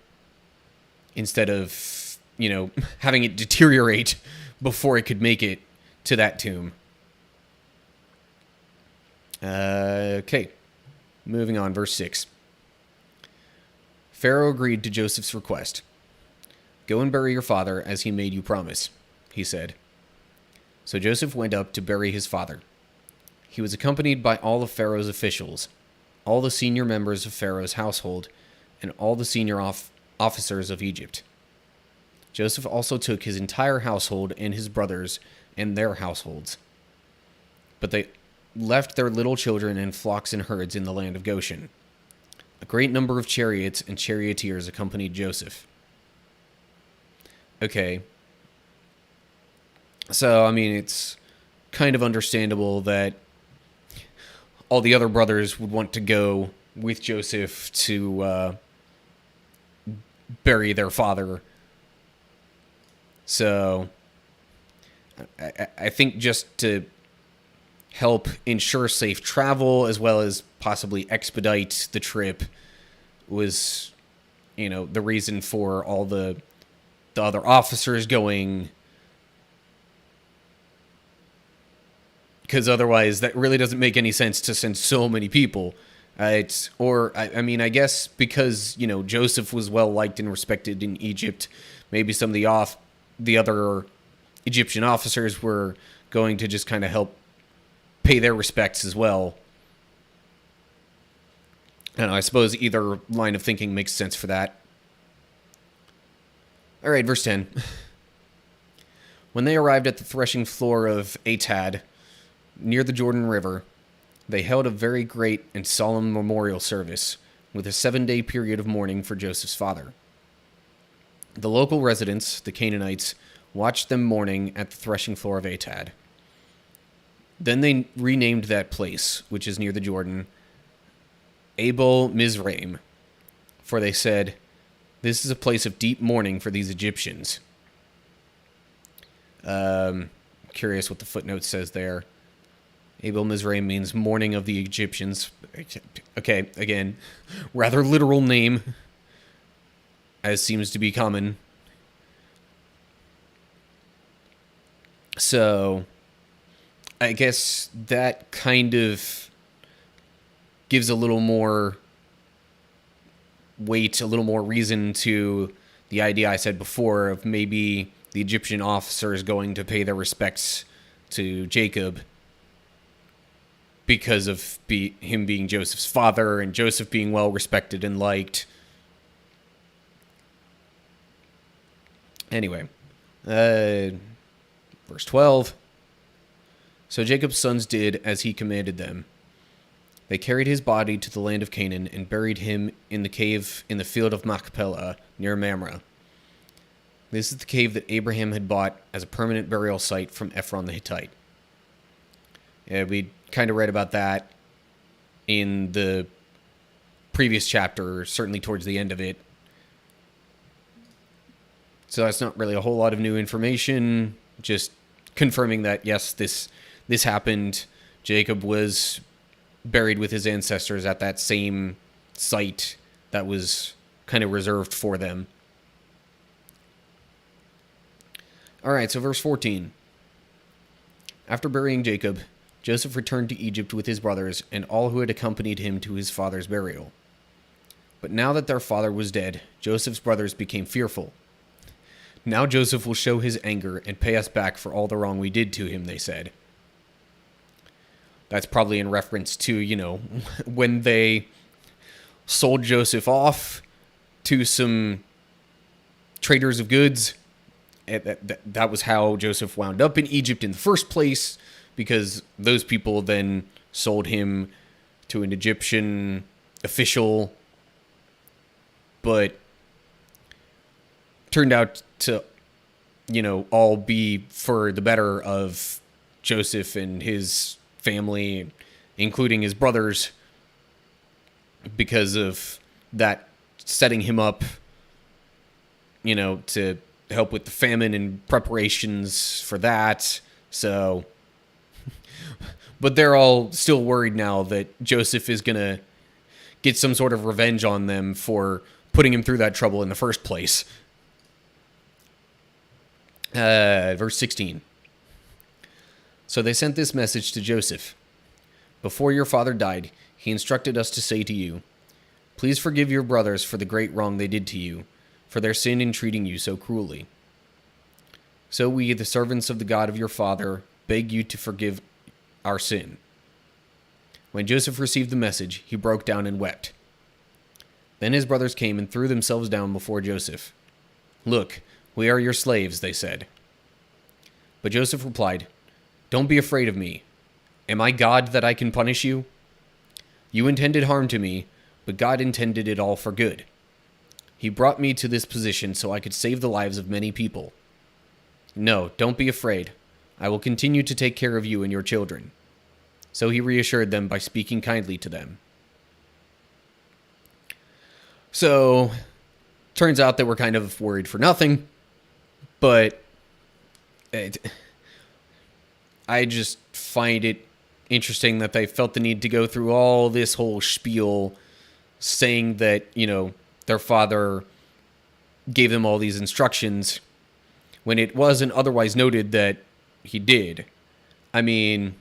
instead of, having it deteriorate before it could make it to that tomb. Okay, moving on, verse 6. Pharaoh agreed to Joseph's request. "Go and bury your father as he made you promise," he said. So Joseph went up to bury his father. He was accompanied by all of Pharaoh's officials, all the senior members of Pharaoh's household, and all the senior officers of Egypt. Joseph also took his entire household and his brothers and their households. But they left their little children and flocks and herds in the land of Goshen. A great number of chariots and charioteers accompanied Joseph. Okay. So, it's kind of understandable that all the other brothers would want to go with Joseph to bury their father. So, I think just to help ensure safe travel as well as possibly expedite the trip was, the reason for all the other officers going. Because otherwise, that really doesn't make any sense to send so many people. I guess because, Joseph was well liked and respected in Egypt, maybe some of the other Egyptian officers were going to just kind of help pay their respects as well. I don't know, I suppose either line of thinking makes sense for that. All right, verse 10. When they arrived at the threshing floor of Atad, near the Jordan River, they held a very great and solemn memorial service, with a 7-day period of mourning for Joseph's father. The local residents, the Canaanites, watched them mourning at the threshing floor of Atad. Then they renamed that place, which is near the Jordan, Abel Mizraim, for they said, "This is a place of deep mourning for these Egyptians." Curious what the footnote says there. Abel Mizraim means mourning of the Egyptians. Okay, again, rather literal name, as seems to be common. So, I guess that kind of gives a little more weight, a little more reason to the idea I said before of maybe the Egyptian officers going to pay their respects to Jacob because of him being Joseph's father and Joseph being well respected and liked. Anyway, verse 12. So Jacob's sons did as he commanded them. They carried his body to the land of Canaan and buried him in the cave in the field of Machpelah near Mamre. This is the cave that Abraham had bought as a permanent burial site from Ephron the Hittite. Yeah, we kind of read about that in the previous chapter, certainly towards the end of it. So that's not really a whole lot of new information, just confirming that, yes, this happened. Jacob was buried with his ancestors at that same site that was kind of reserved for them. All right, so verse 14. After burying Jacob, Joseph returned to Egypt with his brothers and all who had accompanied him to his father's burial. But now that their father was dead, Joseph's brothers became fearful. "Now Joseph will show his anger and pay us back for all the wrong we did to him," they said. That's probably in reference to, when they sold Joseph off to some traders of goods. That was how Joseph wound up in Egypt in the first place, because those people then sold him to an Egyptian official, but turned out to, all be for the better of Joseph and his family, including his brothers, because of that setting him up, to help with the famine and preparations for that. So, but they're all still worried now that Joseph is going to get some sort of revenge on them for putting him through that trouble in the first place. Verse 16. So they sent this message to Joseph. "Before your father died, he instructed us to say to you, 'Please forgive your brothers for the great wrong they did to you, for their sin in treating you so cruelly. So we, the servants of the God of your father, beg you to forgive our sin.' When Joseph received the message, he broke down and wept. Then his brothers came and threw themselves down before Joseph. 'Look, we are your slaves,' they said. But Joseph replied, 'Don't be afraid of me. Am I God that I can punish you? You intended harm to me, but God intended it all for good. He brought me to this position so I could save the lives of many people. No, don't be afraid. I will continue to take care of you and your children.' So he reassured them by speaking kindly to them." So, turns out they were kind of worried for nothing, but I just find it interesting that they felt the need to go through all this whole spiel saying that, their father gave them all these instructions when it wasn't otherwise noted that he did. I mean,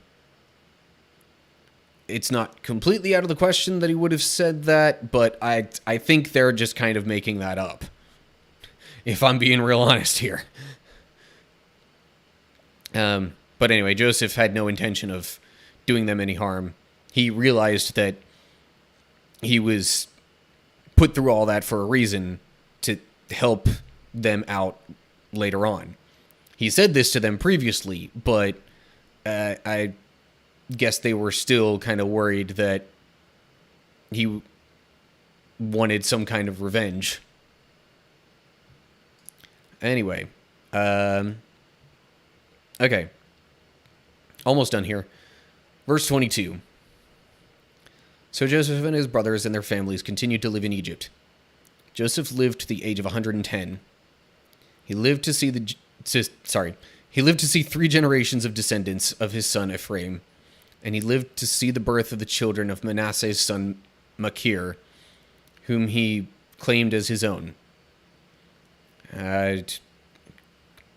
it's not completely out of the question that he would have said that, but I think they're just kind of making that up, if I'm being real honest here. But anyway, Joseph had no intention of doing them any harm. He realized that he was put through all that for a reason, to help them out later on. He said this to them previously, but I guess they were still kind of worried that he wanted some kind of revenge. Anyway, okay. Almost done here. Verse 22. So Joseph and his brothers and their families continued to live in Egypt. Joseph lived to the age of 110. He lived to see He lived to see 3 generations of descendants of his son Ephraim, and he lived to see the birth of the children of Manasseh's son Machir, whom he claimed as his own, who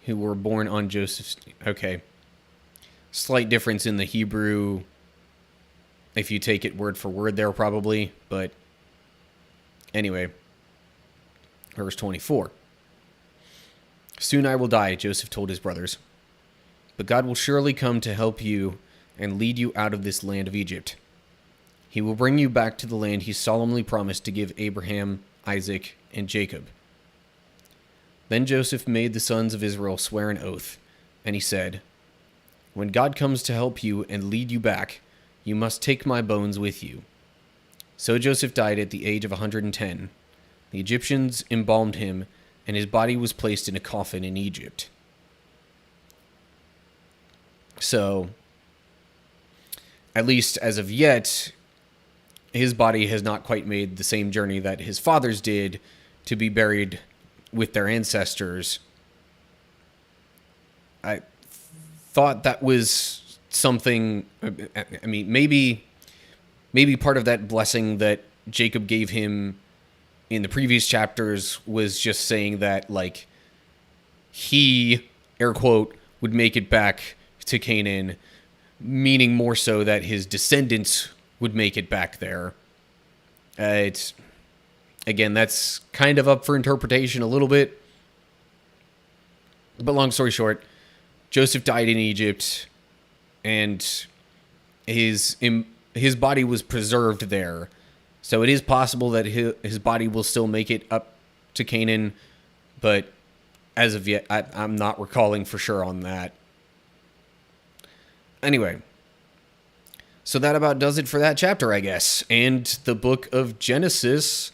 were born on Joseph's... Okay. Slight difference in the Hebrew, if you take it word for word there, probably, but anyway. Verse 24. Soon I will die, Joseph told his brothers, but God will surely come to help you and lead you out of this land of Egypt. He will bring you back to the land he solemnly promised to give Abraham, Isaac, and Jacob. Then Joseph made the sons of Israel swear an oath, and he said, when God comes to help you and lead you back, you must take my bones with you. So Joseph died at the age of 110. The Egyptians embalmed him, and his body was placed in a coffin in Egypt. So, at least as of yet, his body has not quite made the same journey that his fathers did to be buried with their ancestors. I thought that was something, I mean, maybe part of that blessing that Jacob gave him in the previous chapters was just saying that, like, he, air quote, would make it back to Canaan, meaning more so that his descendants would make it back there. It's, again, that's kind of up for interpretation a little bit. But long story short, Joseph died in Egypt, and his body was preserved there. So it is possible that his body will still make it up to Canaan, but as of yet, I'm not recalling for sure on that. Anyway, so that about does it for that chapter, I guess. And the book of Genesis,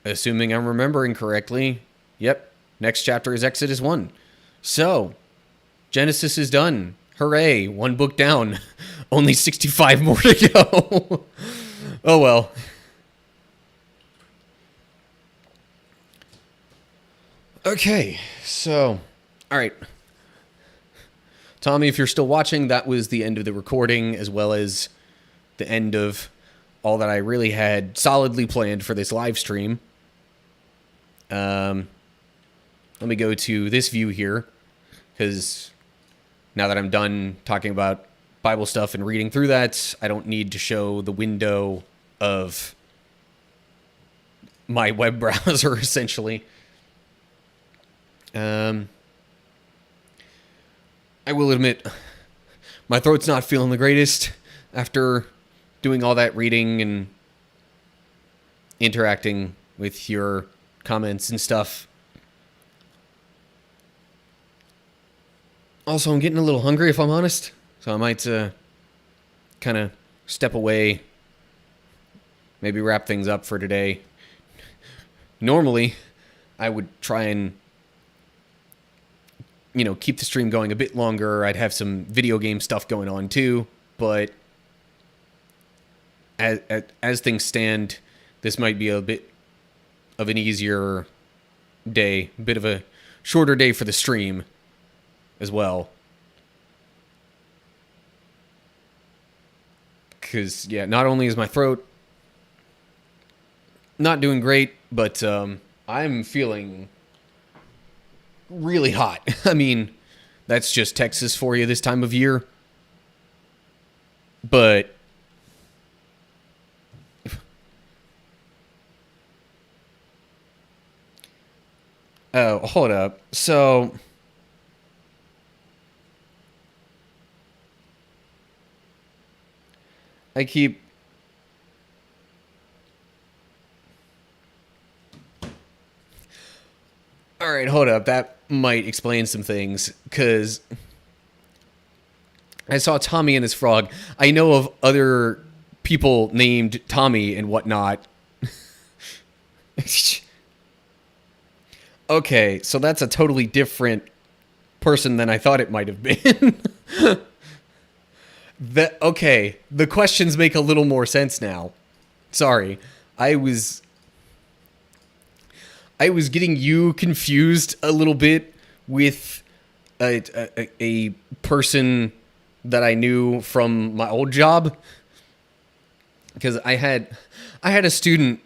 assuming I'm remembering correctly, yep, next chapter is Exodus 1. So, Genesis is done. Hooray, 1 book down. Only 65 more to go. Oh well. Okay, so, alright. Tommy, if you're still watching, that was the end of the recording, as well as the end of all that I really had solidly planned for this live stream. Let me go to this view here, because now that I'm done talking about Bible stuff and reading through that, I don't need to show the window of my web browser, essentially. I will admit, my throat's not feeling the greatest after doing all that reading and interacting with your comments and stuff. Also, I'm getting a little hungry, if I'm honest, so I might kind of step away, maybe wrap things up for today. Normally, I would try and, keep the stream going a bit longer. I'd have some video game stuff going on too, but as things stand, this might be a bit of an easier day, a bit of a shorter day for the stream as well. Because, yeah, not only is my throat not doing great, but I'm feeling really hot. I mean, that's just Texas for you this time of year. But oh, hold up. So I keep All right, hold up. That might explain some things, because I saw Tommy and his frog. I know of other people named Tommy and whatnot. Okay, so that's a totally different person than I thought it might have been. Okay, the questions make a little more sense now. Sorry, I was getting you confused a little bit with a person that I knew from my old job, because I had a student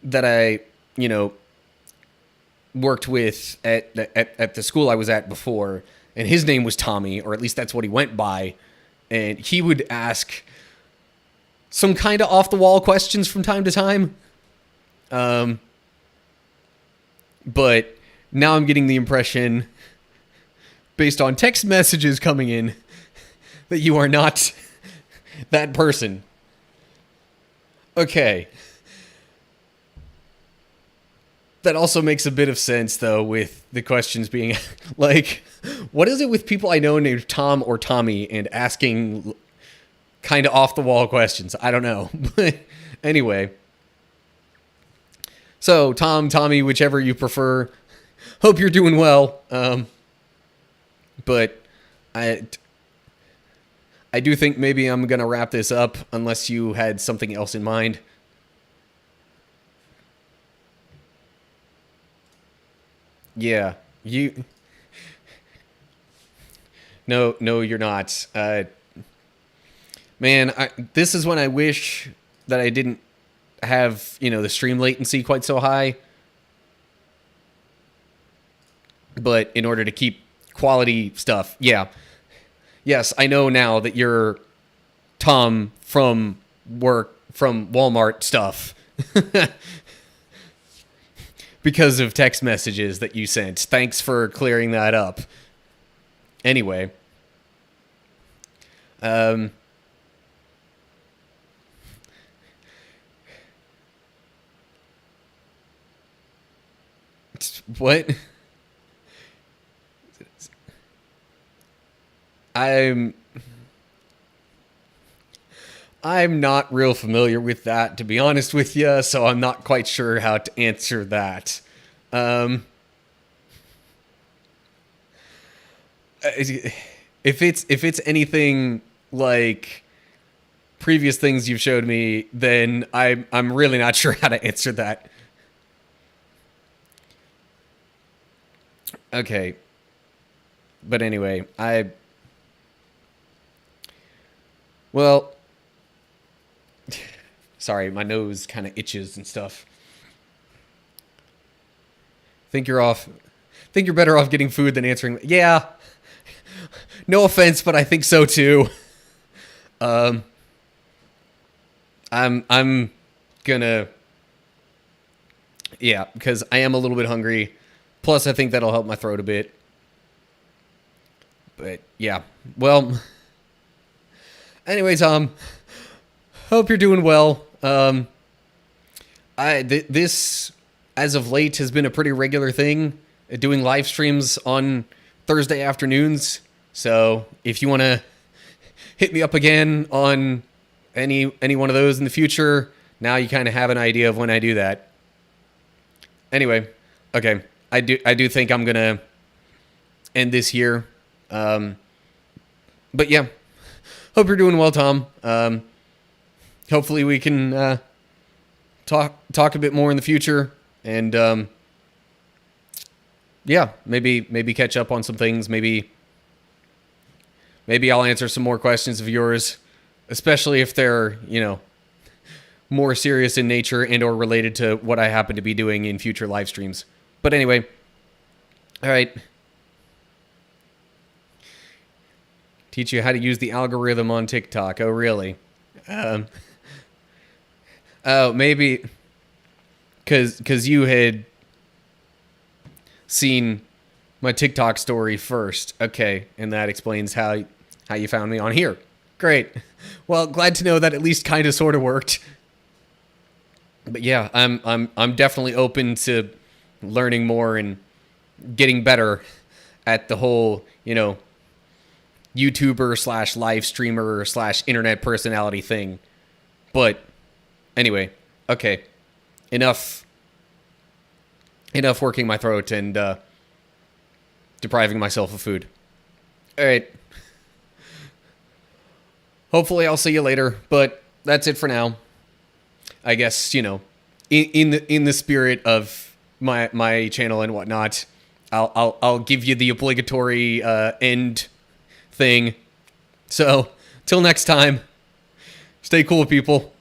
that I worked with at the school I was at before, and his name was Tommy, or at least that's what he went by, and he would ask some kind of off the wall questions from time to time. But now I'm getting the impression, based on text messages coming in, that you are not that person. Okay. That also makes a bit of sense, though, with the questions being like, what is it with people I know named Tom or Tommy and asking kind of off the wall questions? I don't know. But anyway. So, Tom, Tommy, whichever you prefer. Hope you're doing well. But I do think maybe I'm going to wrap this up, unless you had something else in mind. Yeah, you... No, you're not. Man, this is when I wish that I didn't have, the stream latency quite so high. But in order to keep quality stuff, yeah. Yes, I know now that you're Tom from Walmart stuff. Because of text messages that you sent. Thanks for clearing that up. Anyway. What? I'm not real familiar with that, to be honest with you, so I'm not quite sure how to answer that. If it's anything like previous things you've showed me, then I'm really not sure how to answer that. Okay. But anyway, well, sorry, my nose kind of itches and stuff. Think you're better off getting food than answering. Yeah. No offense, but I think so too. I'm gonna, yeah, because I am a little bit hungry. Plus, I think that'll help my throat a bit. But yeah, well. Anyway, Tom, hope you're doing well. This, as of late, has been a pretty regular thing, doing live streams on Thursday afternoons. So if you want to hit me up again on any one of those in the future, now you kind of have an idea of when I do that. Anyway, okay, I do think I'm gonna end this here. But yeah. Hope you're doing well, Tom. Hopefully we can talk a bit more in the future, and yeah, maybe catch up on some things. Maybe I'll answer some more questions of yours, especially if they're more serious in nature and or related to what I happen to be doing in future live streams. But anyway, all right. Teach you how to use the algorithm on TikTok. Oh, really? Oh, maybe because you had seen my TikTok story first. Okay, and that explains how you found me on here. Great. Well, glad to know that at least kind of sort of worked. But yeah, I'm definitely open to learning more and getting better at the whole, YouTuber slash live streamer slash internet personality thing. But anyway, okay. Enough working my throat and depriving myself of food. All right. Hopefully I'll see you later, but that's it for now. I guess, in the spirit of my channel and whatnot, I'll give you the obligatory end thing. So, till next time, stay cool, people.